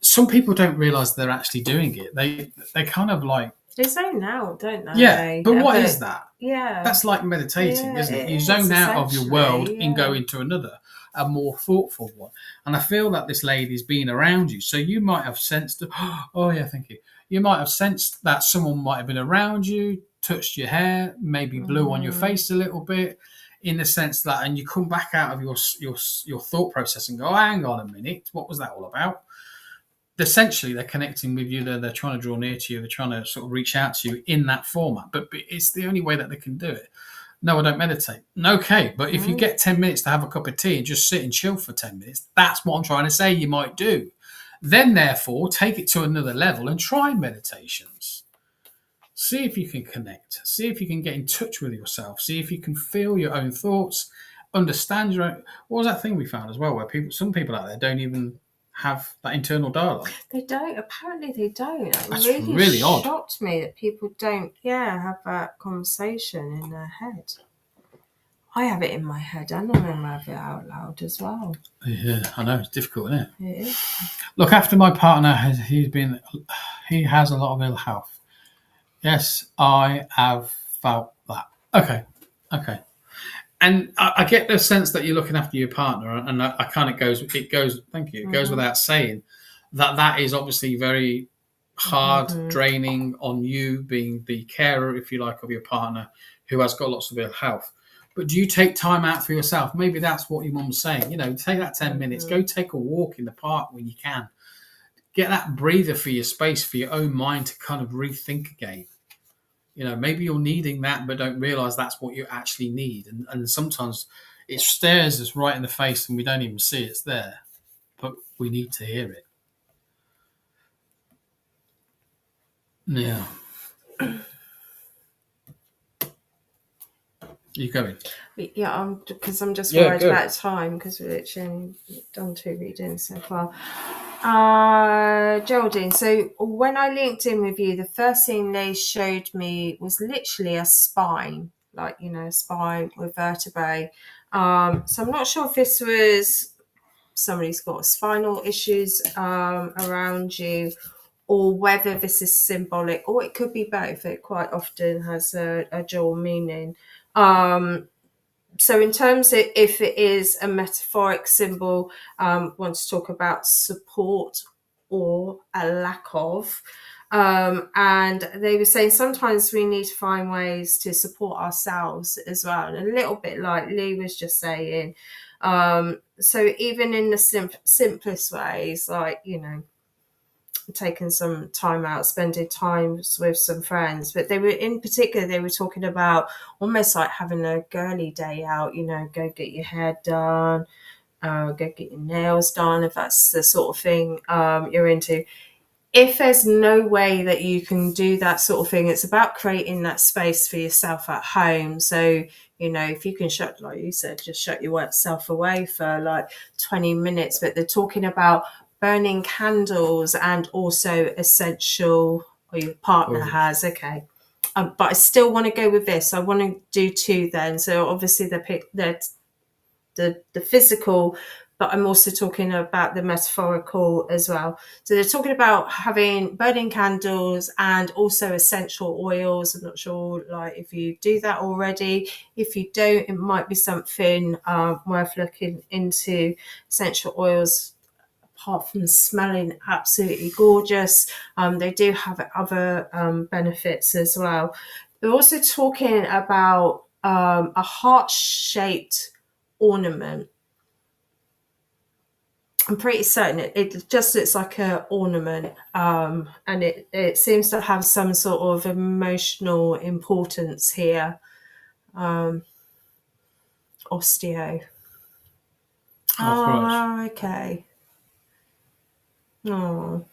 Some people don't realise they're actually doing it. They kind of like... They zone out, don't they? Yeah, but what is that? Yeah. That's like meditating, isn't it? You zone out of your world and go into another, a more thoughtful one. And I feel that this lady's been around you. So you might have sensed... Oh, yeah, thank you. You might have sensed that someone might have been around you, touched your hair, maybe blew on your face a little bit, in the sense that... And you come back out of your thought process and go, hang on a minute, what was that all about? essentially they're connecting with you. They're trying to draw near to you. They're trying to sort of reach out to you in that format. But it's the only way that they can do it. No, I don't meditate. Okay, but if you get 10 minutes to have a cup of tea and just sit and chill for 10 minutes, that's what I'm trying to say you might do. Then, therefore, take it to another level and try meditations. See if you can connect. See if you can get in touch with yourself. See if you can feel your own thoughts, understand your own. What was that thing we found as well, where some people out there don't even have that internal dialogue? They don't. Apparently, they don't. That's It really odd. Shocked me that people don't. Yeah, have that conversation in their head. I have it in my head, and I have it out loud as well. Yeah, I know it's difficult, isn't it? It is. Look, after my partner, he has a lot of ill health. Yes, I have felt that. Okay. And I get the sense that you're looking after your partner, and I kind of goes. Thank you. It goes without saying that is obviously very hard, draining on you, being the carer, if you like, of your partner who has got lots of ill health. But do you take time out for yourself? Maybe that's what your mum's saying. Take that 10 minutes. Go take a walk in the park when you can. Get that breather for your space, for your own mind to kind of rethink again. Maybe you're needing that, but don't realise that's what you actually need. And sometimes it stares us right in the face and we don't even see it's there. But we need to hear it. Yeah. You going? Yeah, because I'm just worried about time, because we've literally done 2 readings so far. Geraldine, so when I linked in with you, the first thing they showed me was literally a spine, like, a spine with vertebrae. So I'm not sure if this was somebody's got spinal issues around you, or whether this is symbolic, or it could be both. It quite often has a dual meaning. So in terms of if it is a metaphoric symbol, want to talk about support or a lack of. And they were saying sometimes we need to find ways to support ourselves as well. And a little bit like Lee was just saying. So even in the simplest ways, like, taking some time out, spending time with some friends. But they were talking about almost like having a girly day out, go get your hair done, go get your nails done, if that's the sort of thing you're into. If there's no way that you can do that sort of thing, it's about creating that space for yourself at home. So, if you can like you said, just shut yourself away for like 20 minutes. But they're talking about burning candles and also essential, or your partner has, okay. But I still want to go with this. I want to do 2 then. So obviously the physical, but I'm also talking about the metaphorical as well. So they're talking about burning candles and also essential oils. I'm not sure like if you do that already. If you don't, it might be something worth looking into. Essential oils, apart from smelling absolutely gorgeous, they do have other benefits as well. They're also talking about a heart-shaped ornament. I'm pretty certain it just looks like an ornament, and it seems to have some sort of emotional importance here. Osteo. Oh, okay. Oh,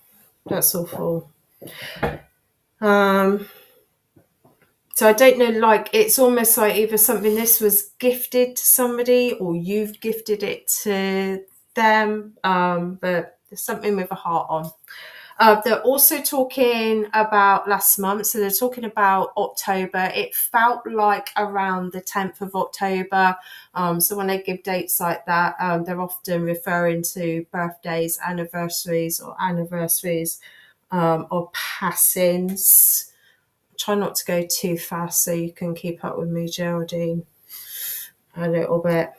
that's awful. So I don't know, like, it's almost like either something this was gifted to somebody or you've gifted it to them, but there's something with a heart on. They're also talking about last month, so they're talking about October. It felt like around the 10th of October. So when they give dates like that, they're often referring to birthdays, anniversaries, or passings. Try not to go too fast so you can keep up with me, Geraldine, a little bit,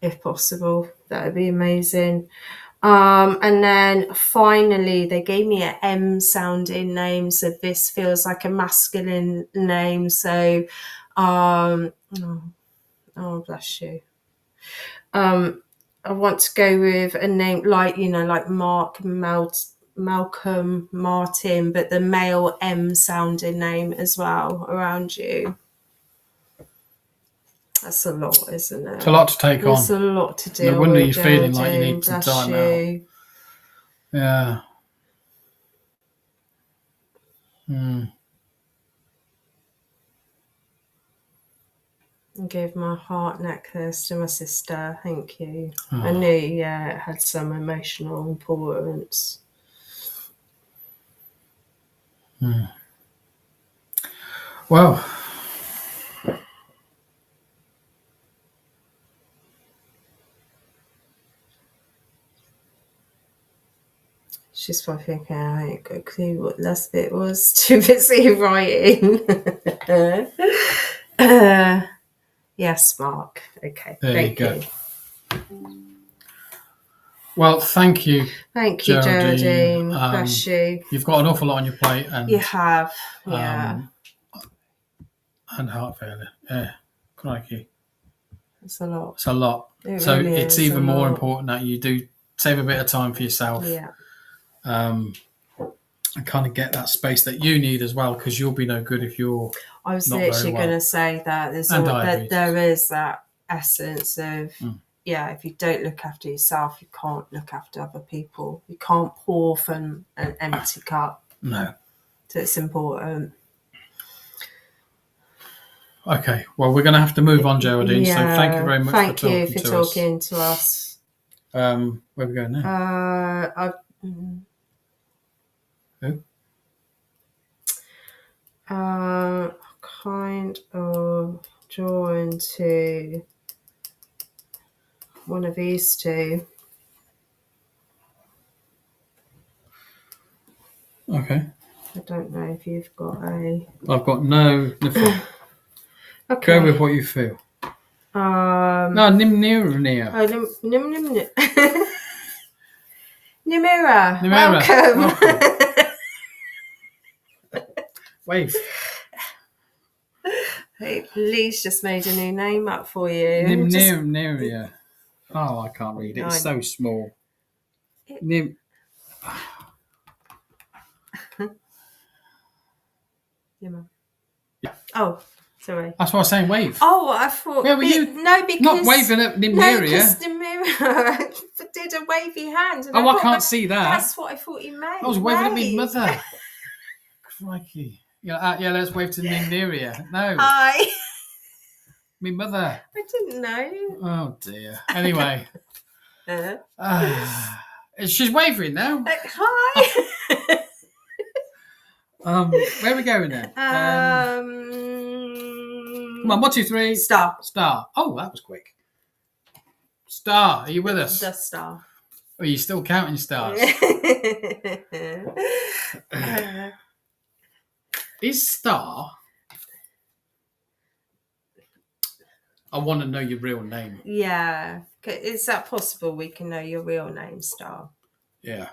if possible. That would be amazing. And then finally, they gave me an M sounding name, so this feels like a masculine name. So, oh bless you. I want to go with a name like, like Malcolm, Martin, but the male M sounding name as well around you. That's a lot, isn't it? It's a lot to take on. It's a lot to deal with. No wonder you're feeling like you need some time out. Yeah. I gave my heart necklace to my sister. Thank you. I knew, it had some emotional importance. Well, she's probably thinking, I ain't got a clue what last bit was. Too busy writing. Yes, Mark. Okay. Thank you. Well, thank you. Thank you, Geraldine. Bless you. You've got an awful lot on your plate, and you have, yeah. And heart failure. Yeah, crikey. It's a lot. It's a lot. Really it's even more important that you do save a bit of time for yourself. Yeah. And kind of get that space that you need as well, because you'll be no good if you're. I was literally going to say that there is that essence of, if you don't look after yourself, you can't look after other people. You can't pour from an empty cup. No. So it's important. Okay, well, we're going to have to move on, Geraldine. So thank you very much for talking to us. Where are we going now? Who? Kind of drawn to one of these two. Okay. I don't know if you've got a. I've got no. Okay. Go with what you feel. No, Nimira. Oh, Nimira. Welcome. Wave. Lee's just made a new name up for you. Nimira. Oh, I can't read it. It's so small. Nim. Yeah. Oh, sorry. That's what I was saying. Wave. Oh, I thought. Where were you? No, because not waving at Nimira. No, because Nimira did a wavy hand. And I can't see that. That's what I thought you meant. I was waving at my mother. Crikey. Yeah, let's wave to Nimira. No. Hi. My mother. I didn't know. Oh dear. Anyway. She's waving now. Hi. Where are we going then? Come on, 1, 2, 3. Star. Oh, that was quick. Star, are you with us? The star. Are you still counting stars? Is Star? I want to know your real name. Yeah. Is that possible? We can know your real name, Star. Yeah.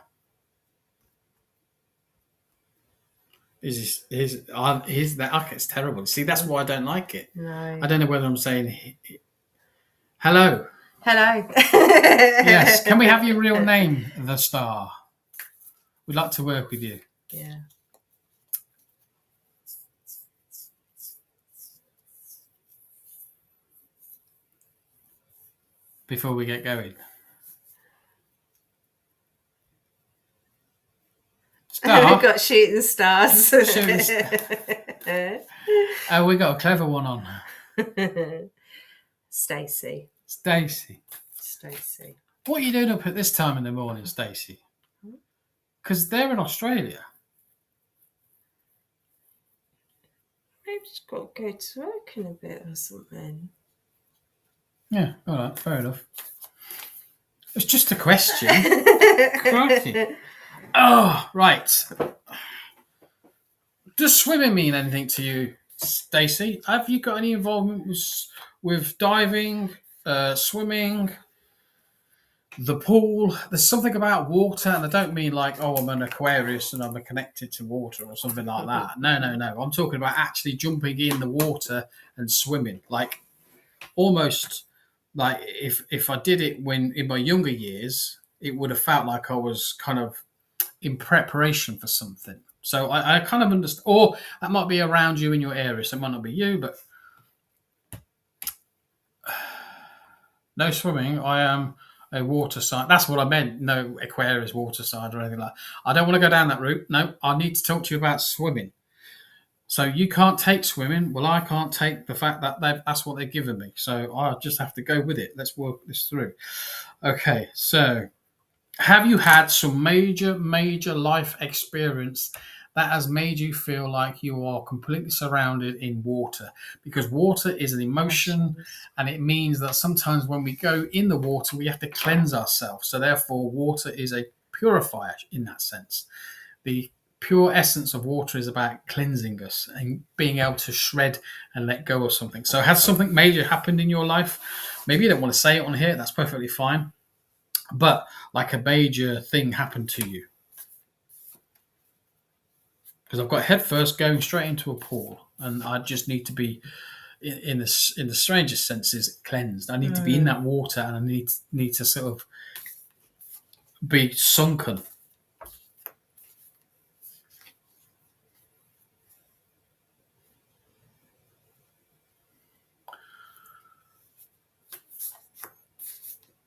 Is that? Okay, it's terrible. See, that's why I don't like it. No. I don't know whether I'm saying hello. Yes. Can we have your real name, the Star? We'd like to work with you. Yeah. Before we get going. Star. We've got shooting stars. We got a clever one on. Stacey. What are you doing up at this time in the morning, Stacey? Because they're in Australia. Maybe she's got to go to work in a bit or something. Yeah, all right, fair enough. It's just a question. Crikey. Oh, right. Does swimming mean anything to you, Stacey? Have you got any involvement with diving, swimming, the pool? There's something about water, and I don't mean like, I'm an Aquarius and I'm connected to water or something like that. No. I'm talking about actually jumping in the water and swimming, like almost like if I did it when in my younger years, it would have felt like I was kind of in preparation for something. So I kind of understand, or that might be around you in your area. So it might not be you, but no swimming. I am a water side. That's what I meant. No Aquarius water side or anything like that. I don't want to go down that route. No, I need to talk to you about swimming. So you can't take swimming. Well, I can't take the fact that that's what they've given me. So I just have to go with it. Let's work this through. Okay, so have you had some major life experience that has made you feel like you are completely surrounded in water? Because water is an emotion, and it means that sometimes when we go in the water, we have to cleanse ourselves. So therefore, water is a purifier in that sense. The pure essence of water is about cleansing us and being able to shred and let go of something. So has something major happened in your life? Maybe you don't want to say it on here. That's perfectly fine. But like a major thing happened to you. Because I've got head first going straight into a pool, and I just need to be, in the strangest senses, cleansed. I need to be in that water, and I need to sort of be sunken.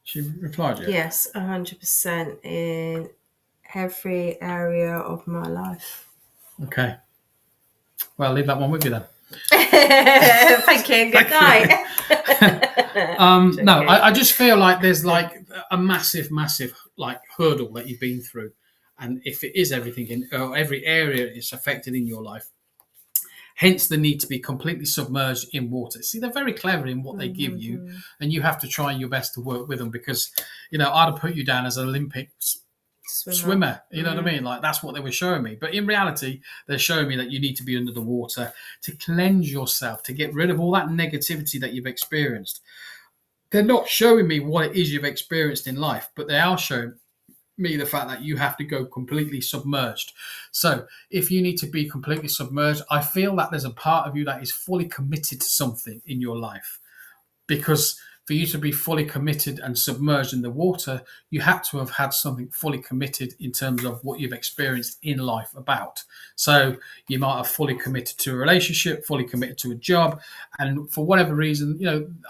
She replied, Yes, 100% in every area of my life. Okay. Well, I'll leave that one with you then. Thank you and good night. No, I just feel like there's like a massive like hurdle that you've been through, and if it is everything in or every area is affected in your life, hence the need to be completely submerged in water. See, they're very clever in what they give you, and you have to try your best to work with them because, I'd have put you down as an Olympic swimmer. You know what I mean? Like, that's what they were showing me. But in reality, they're showing me that you need to be under the water to cleanse yourself, to get rid of all that negativity that you've experienced. They're not showing me what it is you've experienced in life, but they are showing me the fact that you have to go completely submerged. So if you need to be completely submerged, I feel that there's a part of you that is fully committed to something in your life, because for you to be fully committed and submerged in the water, you had to have had something fully committed in terms of what you've experienced in life about. So you might have fully committed to a relationship, fully committed to a job, and for whatever reason,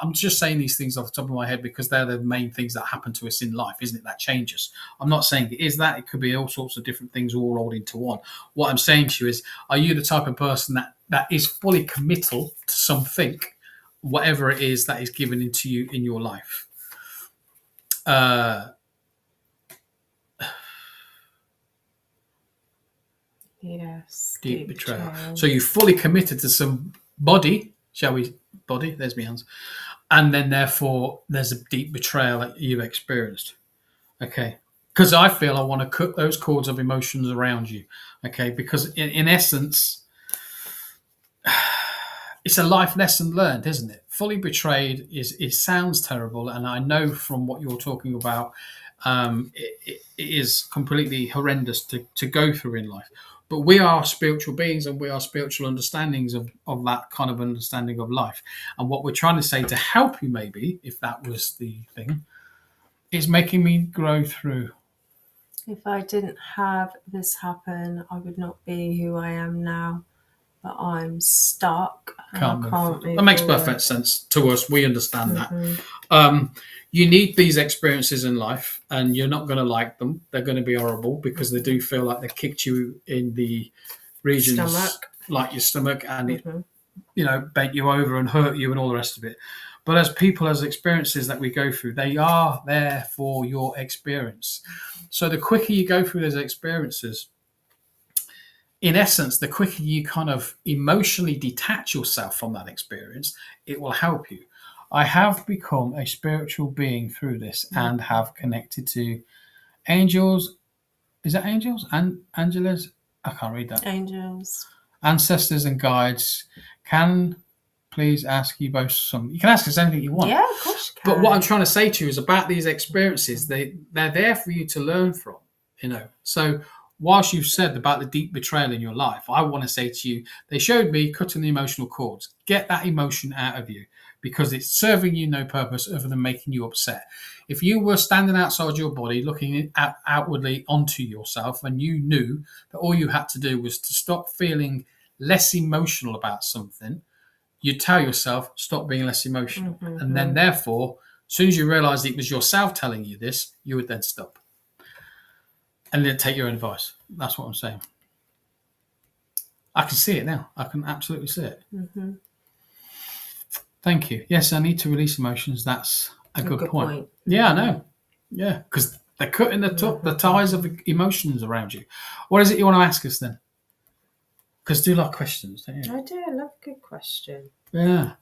I'm just saying these things off the top of my head because they're the main things that happen to us in life, isn't it? That changes. I'm not saying it is that. It could be all sorts of different things all rolled into one. What I'm saying to you is, are you the type of person that is fully committal to something, whatever it is that is given into you in your life? Yes. Deep betrayal. So you fully committed to somebody, body, there's my hands, and then therefore there's a deep betrayal that you've experienced. Okay. Because I feel I want to cut those cords of emotions around you. Okay. Because in essence, it's a life lesson learned, isn't it? Fully betrayed it sounds terrible, and I know from what you're talking about, it is completely horrendous to go through in life. But we are spiritual beings, and we are spiritual understandings of that kind of understanding of life. And what we're trying to say to help you, maybe, if that was the thing, is making me grow through. If I didn't have this happen, I would not be who I am now. But I'm stuck. Can't move. That makes perfect sense to us. We understand that. You need these experiences in life, and you're not going to like them. They're going to be horrible because they do feel like they kicked you in the regions, like your stomach, and it, bent you over and hurt you and all the rest of it. But as people, as experiences that we go through, they are there for your experience. So the quicker you go through those experiences, in essence, the quicker you kind of emotionally detach yourself from that experience, it will help you. I have become a spiritual being through this and have connected to angels. Is that angels? Angelas? I can't read that. Angels. Ancestors and guides. Can please ask you both some... You can ask us anything you want. Yeah, of course you can. But what I'm trying to say to you is about these experiences, they're there for you to learn from, So whilst you've said about the deep betrayal in your life, I want to say to you, they showed me cutting the emotional cords. Get that emotion out of you. because it's serving you no purpose other than making you upset. If you were standing outside your body looking outwardly onto yourself and you knew that all you had to do was to stop feeling less emotional about something, you'd tell yourself, stop being less emotional. And then therefore, as soon as you realised it was yourself telling you this, you would then stop. And then take your own advice. That's what I'm saying. I can see it now. I can absolutely see it. Thank you. Yes, I need to release emotions. That's a good point. Yeah, I know. Yeah, because they're cutting the ties of emotions around you. What is it you want to ask us then? Because do like questions, don't you? I do. I love a good question. Yeah.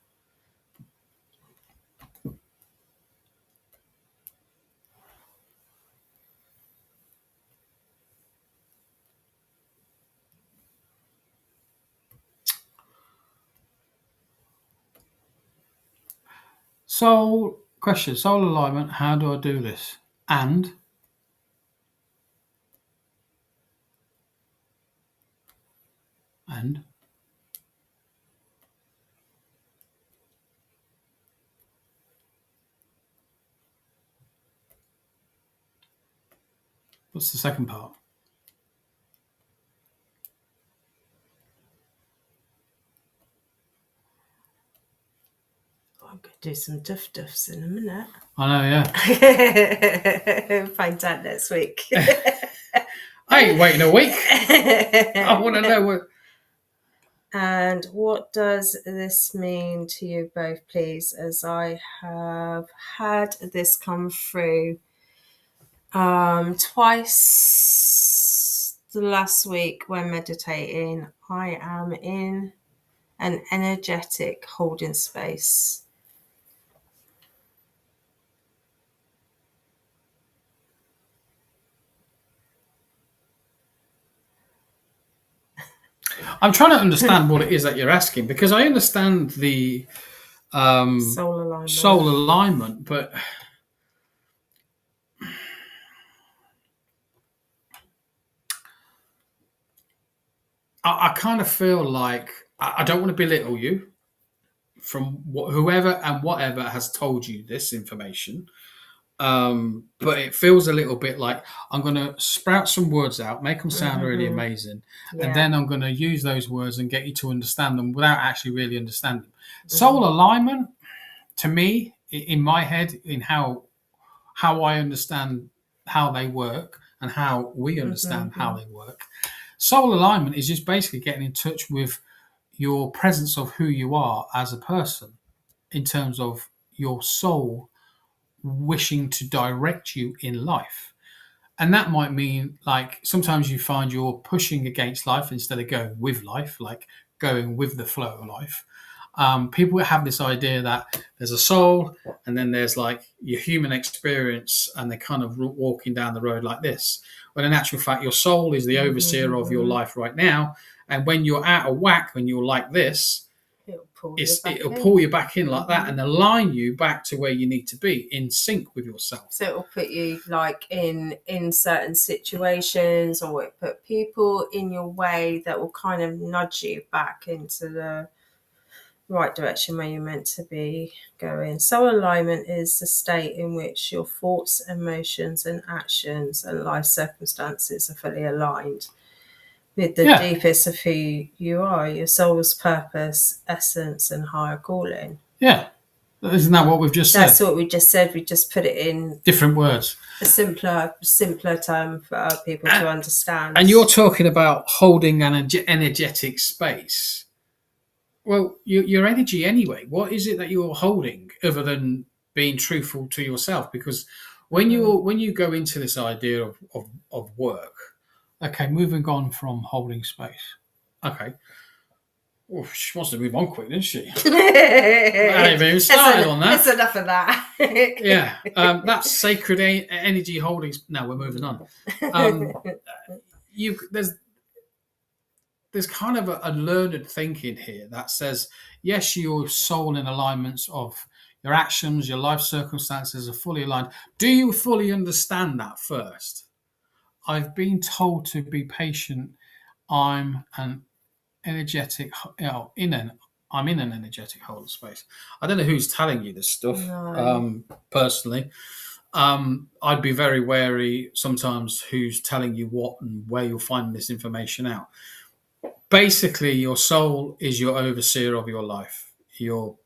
Soul question. Soul alignment. How do I do this? And what's the second part? I'm going to do some duffs in a minute. I know, yeah. Find out next week. I ain't waiting a week. I want to know what. And what does this mean to you both, please? As I have had this come through twice the last week when meditating. I am in an energetic holding space. I'm trying to understand what it is that you're asking, because I understand the soul alignment, but I kind of feel like I don't want to belittle you from whoever and whatever has told you this information. But it feels a little bit like I'm going to sprout some words out, make them sound really amazing, and then I'm going to use those words and get you to understand them without actually really understanding them. Soul alignment, to me, in my head, in how I understand how they work and how we understand how they work, soul alignment is just basically getting in touch with your presence of who you are as a person, in terms of your soul wishing to direct you in life. And that might mean, like, sometimes you find you're pushing against life instead of going with life, like going with the flow of life. People have this idea that there's a soul and then there's like your human experience, and they're kind of walking down the road like this. When in actual fact, your soul is the overseer of your life right now. And when you're out of whack, when you're like this, it'll pull you back in like that and align you back to where you need to be, in sync with yourself. So it'll put you like in certain situations, or it put people in your way that will kind of nudge you back into the right direction where you're meant to be going. Soul alignment is the state in which your thoughts, emotions and actions and life circumstances are fully aligned with the deepest of who you are, your soul's purpose, essence and higher calling. Yeah. Isn't that what we've just said? That's what we just said. We just put it in different words, a simpler term for people to understand. And you're talking about holding an energetic space. Well, your energy anyway. What is it that you're holding other than being truthful to yourself? Because when you go into this idea of work, okay, moving on from holding space. Okay. Oh, she wants to move on quick, doesn't she? I haven't even started on that. That's enough of that. Yeah, that's sacred energy holdings. No, we're moving on. There's kind of a learned thinking here that says, yes, your soul in alignments of your actions, your life circumstances are fully aligned. Do you fully understand that first? I've been told to be patient. I'm an energetic, I'm in an energetic holding space. I don't know who's telling you this stuff. No. Personally, I'd be very wary sometimes who's telling you what and where you'll find this information out. Basically, your soul is your overseer of your life, your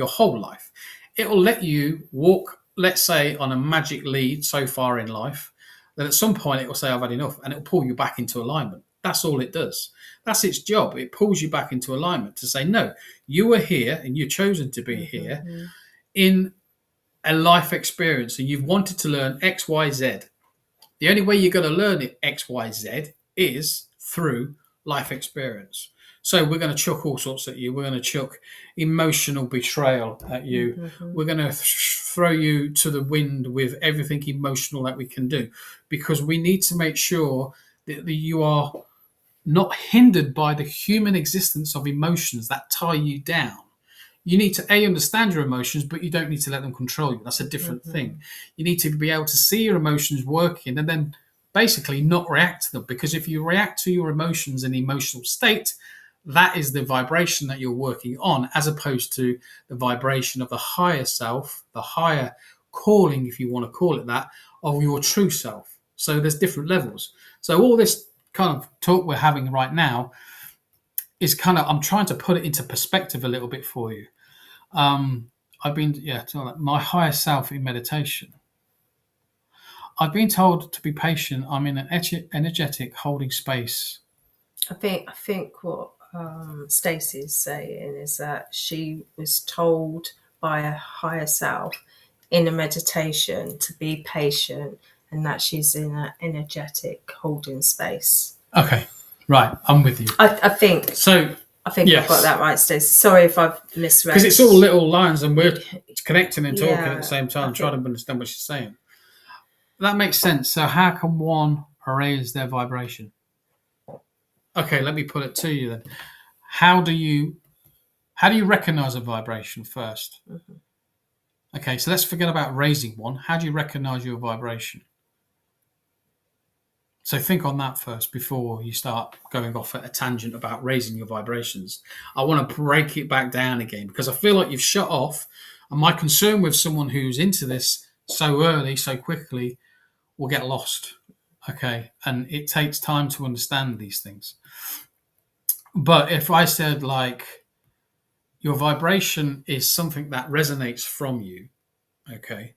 whole life. It will let you walk, let's say, on a magic lead so far in life that at some point it will say, I've had enough, and it'll pull you back into alignment. That's all it does. That's its job. It pulls you back into alignment to say, no, you are here and you've chosen to be here in a life experience, and you've wanted to learn X, Y, Z. The only way you're going to learn it X, Y, Z is through life experience. So we're going to chuck all sorts at you. We're going to chuck emotional betrayal at you. We're going to throw you to the wind with everything emotional that we can do, because we need to make sure that you are not hindered by the human existence of emotions that tie you down. You need to understand your emotions, but you don't need to let them control you. That's a different thing. You need to be able to see your emotions working and then basically not react to them, because if you react to your emotions in the emotional state, that is the vibration that you're working on, as opposed to the vibration of the higher self, the higher calling, if you want to call it that, of your true self. So there's different levels. So all this kind of talk we're having right now is kind of, I'm trying to put it into perspective a little bit for you. I've been, my higher self in meditation. I've been told to be patient. I'm in an energetic holding space. I think what Stacey's saying is that she was told by a higher self in a meditation to be patient, and that she's in an energetic holding space. Okay, right, I'm with you. I think so. I think yes. I've got that right, Stacey. Sorry if I've misread. Because it's all little lines and we're connecting and talking at the same time, trying to understand what she's saying. That makes sense. So how can one raise their vibration? Okay, let me put it to you then. How do you recognize a vibration first? Okay, so let's forget about raising one. How do you recognize your vibration? So think on that first before you start going off at a tangent about raising your vibrations. I want to break it back down again, because I feel like you've shut off, and my concern with someone who's into this so early, so quickly, will get lost. Okay, and it takes time to understand these things. But if I said, like, your vibration is something that resonates from you, okay,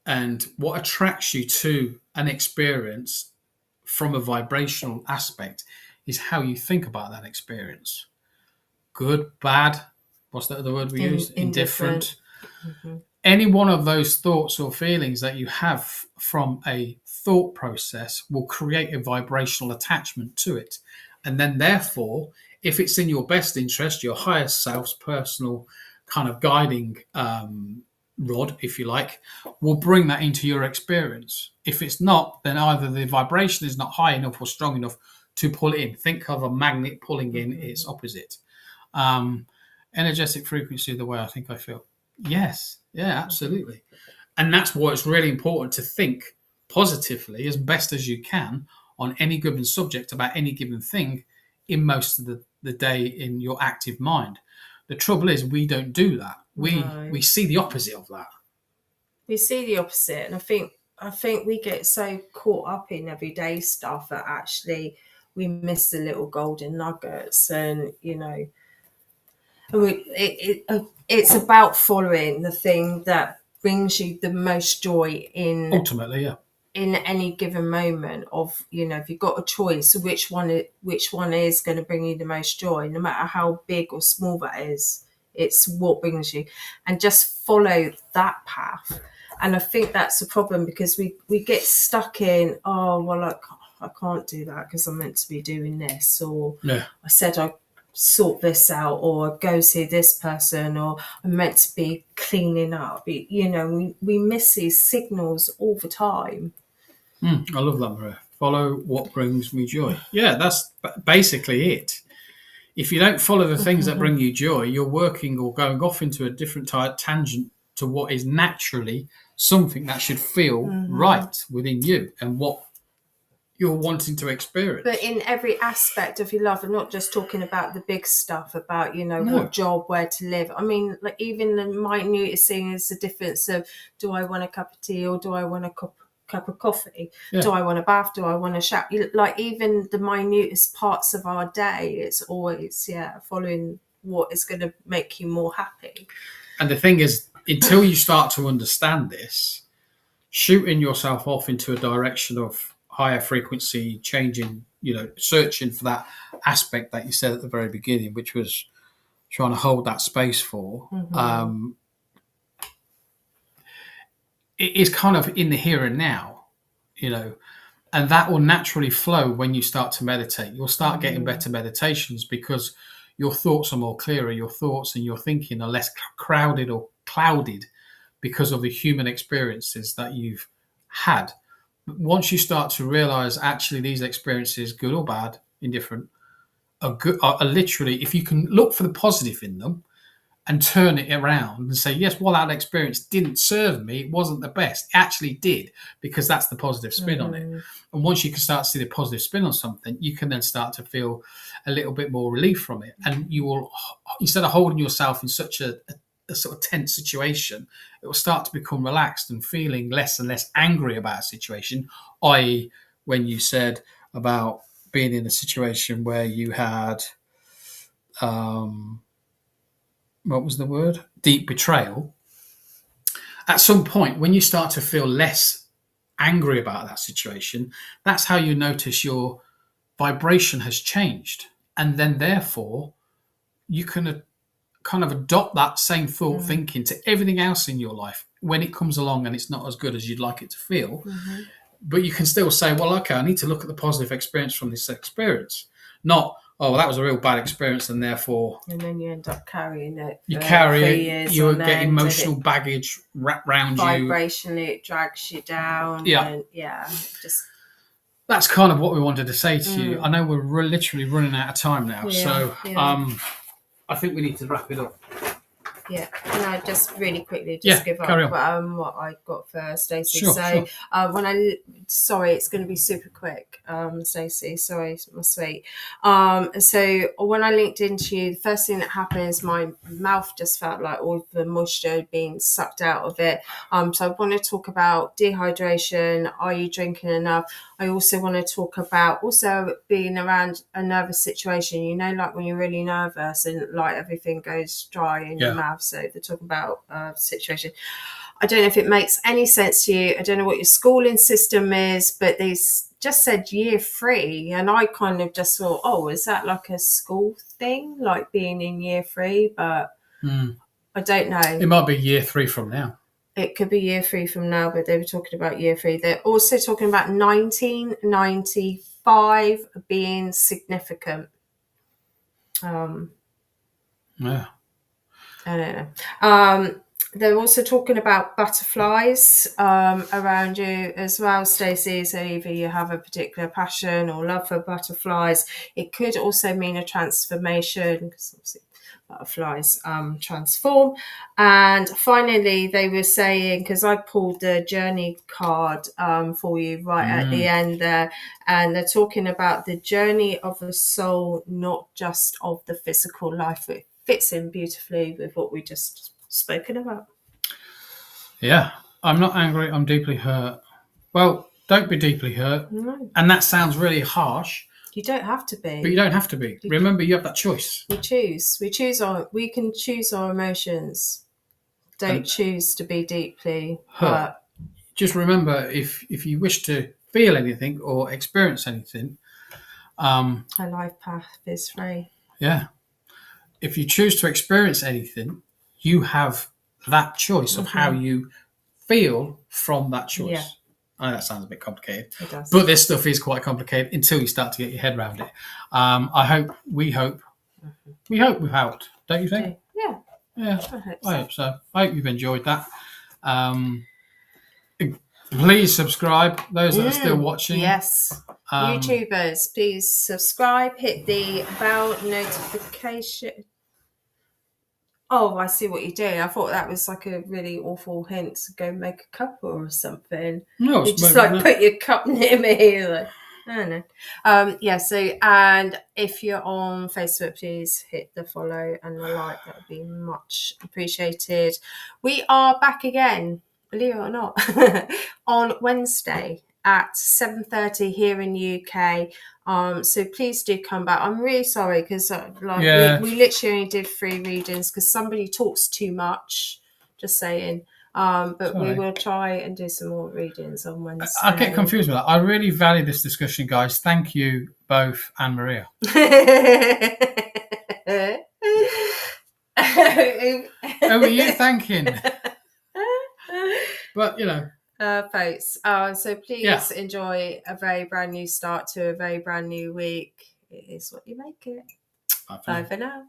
and what attracts you to an experience from a vibrational aspect is how you think about that experience. Good, bad, what's the other word we use? Indifferent. Any one of those thoughts or feelings that you have from a thought process will create a vibrational attachment to it. And then therefore, if it's in your best interest, your higher self's personal kind of guiding rod, if you like, will bring that into your experience. If it's not, then either the vibration is not high enough or strong enough to pull it in. Think of a magnet pulling in its opposite. Energetic frequency, the way I think I feel. Yes, yeah, absolutely. And that's why it's really important to think positively as best as you can on any given subject about any given thing in most of the day in your active mind. The trouble is we don't do that. We see the opposite of that. We see the opposite, and I think we get so caught up in everyday stuff that actually we miss the little golden nuggets. And it's about following the thing that brings you the most joy in ultimately, yeah. In any given moment of, if you've got a choice, which one is going to bring you the most joy, no matter how big or small that is. It's what brings you, and just follow that path. And I think that's the problem, because we get stuck in, I can't do that because I'm meant to be doing this, or I said I sort this out, or go see this person, or I'm meant to be cleaning up. We miss these signals all the time. I love that, Maria. Follow what brings me joy. Yeah, that's basically it. If you don't follow the things that bring you joy, you're working or going off into a different tangent to what is naturally something that should feel right within you, and what you're wanting to experience. But in every aspect of your life, and not just talking about the big stuff, about, No. what job, where to live. I mean, like, even the minutest thing is the difference of, do I want a cup of tea or do I want a cup of coffee? Yeah. Do I want a bath? Do I want a shower? Like, even the minutest parts of our day, it's always, following what is going to make you more happy. And the thing is, until you start to understand this, shooting yourself off into a direction of higher frequency, changing, searching for that aspect that you said at the very beginning, which was trying to hold that space for, it is kind of in the here and now, and that will naturally flow when you start to meditate. You'll start getting better meditations because your thoughts are more clearer. Your thoughts and your thinking are less crowded or clouded because of the human experiences that you've had. Once you start to realize, actually, these experiences, good or bad, indifferent, are literally, if you can look for the positive in them and turn it around and say, yes, well, that experience didn't serve me, it wasn't the best, it actually did, because that's the positive spin on it. And once you can start to see the positive spin on something, you can then start to feel a little bit more relief from it. And you will, instead of holding yourself in such a sort of tense situation, it will start to become relaxed and feeling less and less angry about a situation, i.e. when you said about being in a situation where you had what was the word? Deep betrayal. At some point, when you start to feel less angry about that situation, that's how you notice your vibration has changed. And then therefore, you can kind of adopt that same thought thinking to everything else in your life when it comes along and it's not as good as you'd like it to feel. But you can still say, well, okay, I need to look at the positive experience from this experience, not, oh, well, that was a real bad experience and therefore... And then you end up carrying it. You carry it, you get emotional baggage wrapped around you. Vibrationally, it drags you down. Yeah. And just... That's kind of what we wanted to say to you. I know we're literally running out of time now, so I think we need to wrap it up. Yeah, no, just really quickly, give up what I got first, Stacey. Sure. Sorry, it's going to be super quick, Stacey. Sorry, my sweet. So when I linked into you, the first thing that happened is my mouth just felt like all of the moisture being sucked out of it. So I want to talk about dehydration. Are you drinking enough? I also want to talk about being around a nervous situation, like when you're really nervous and like everything goes dry in your mouth. So they're talking about situation. I don't know if it makes any sense to you. I don't know what your schooling system is, but they just said year 3. And I kind of just thought, oh, is that like a school thing, like being in year 3? But I don't know. It might be year 3 from now. It could be year 3 from now, but they were talking about year 3. They're also talking about 1995 being significant. Yeah. I don't know. They're also talking about butterflies around you as well, Stacey. So either you have a particular passion or love for butterflies. It could also mean a transformation, because obviously butterflies transform. And finally, they were saying, because I pulled the journey card for you right at the end there, and they're talking about the journey of the soul, not just of the physical life. It fits in beautifully with what we just spoken about. Yeah, I'm not angry, I'm deeply hurt. Well, don't be deeply hurt. No. And that sounds really harsh. You don't have to be. But you don't have to be. Remember, you have that choice. We choose. We can choose our emotions. Don't choose to be deeply hurt. Just remember, if you wish to feel anything or experience anything, a life path is free. Yeah. If you choose to experience anything, you have that choice of how you feel from that choice. Yeah. I know that sounds a bit complicated. It does. But this stuff is quite complicated until you start to get your head around it. We hope we've helped, don't you think? Yeah. Yeah. I hope so. I hope you've enjoyed that. Please subscribe, those that are still watching. Yes. YouTubers, please subscribe, hit the bell notification. Oh, I see what you do. I thought that was like a really awful hint to go make a cup or something. No, you just like put your cup near me. Like, I don't know. So and if you're on Facebook, please hit the follow and the like. That would be much appreciated. We are back again, believe it or not, on Wednesday at 7:30 here in the UK. So please do come back. I'm really sorry because we literally only did 3 readings because somebody talks too much. Just saying. But we will try and do some more readings on Wednesday. I get confused with that. I really value this discussion, guys. Thank you both, and Maria. Who are you thanking? But, folks. So please enjoy a very brand new start to a very brand new week. It is what you make it. Bye for now.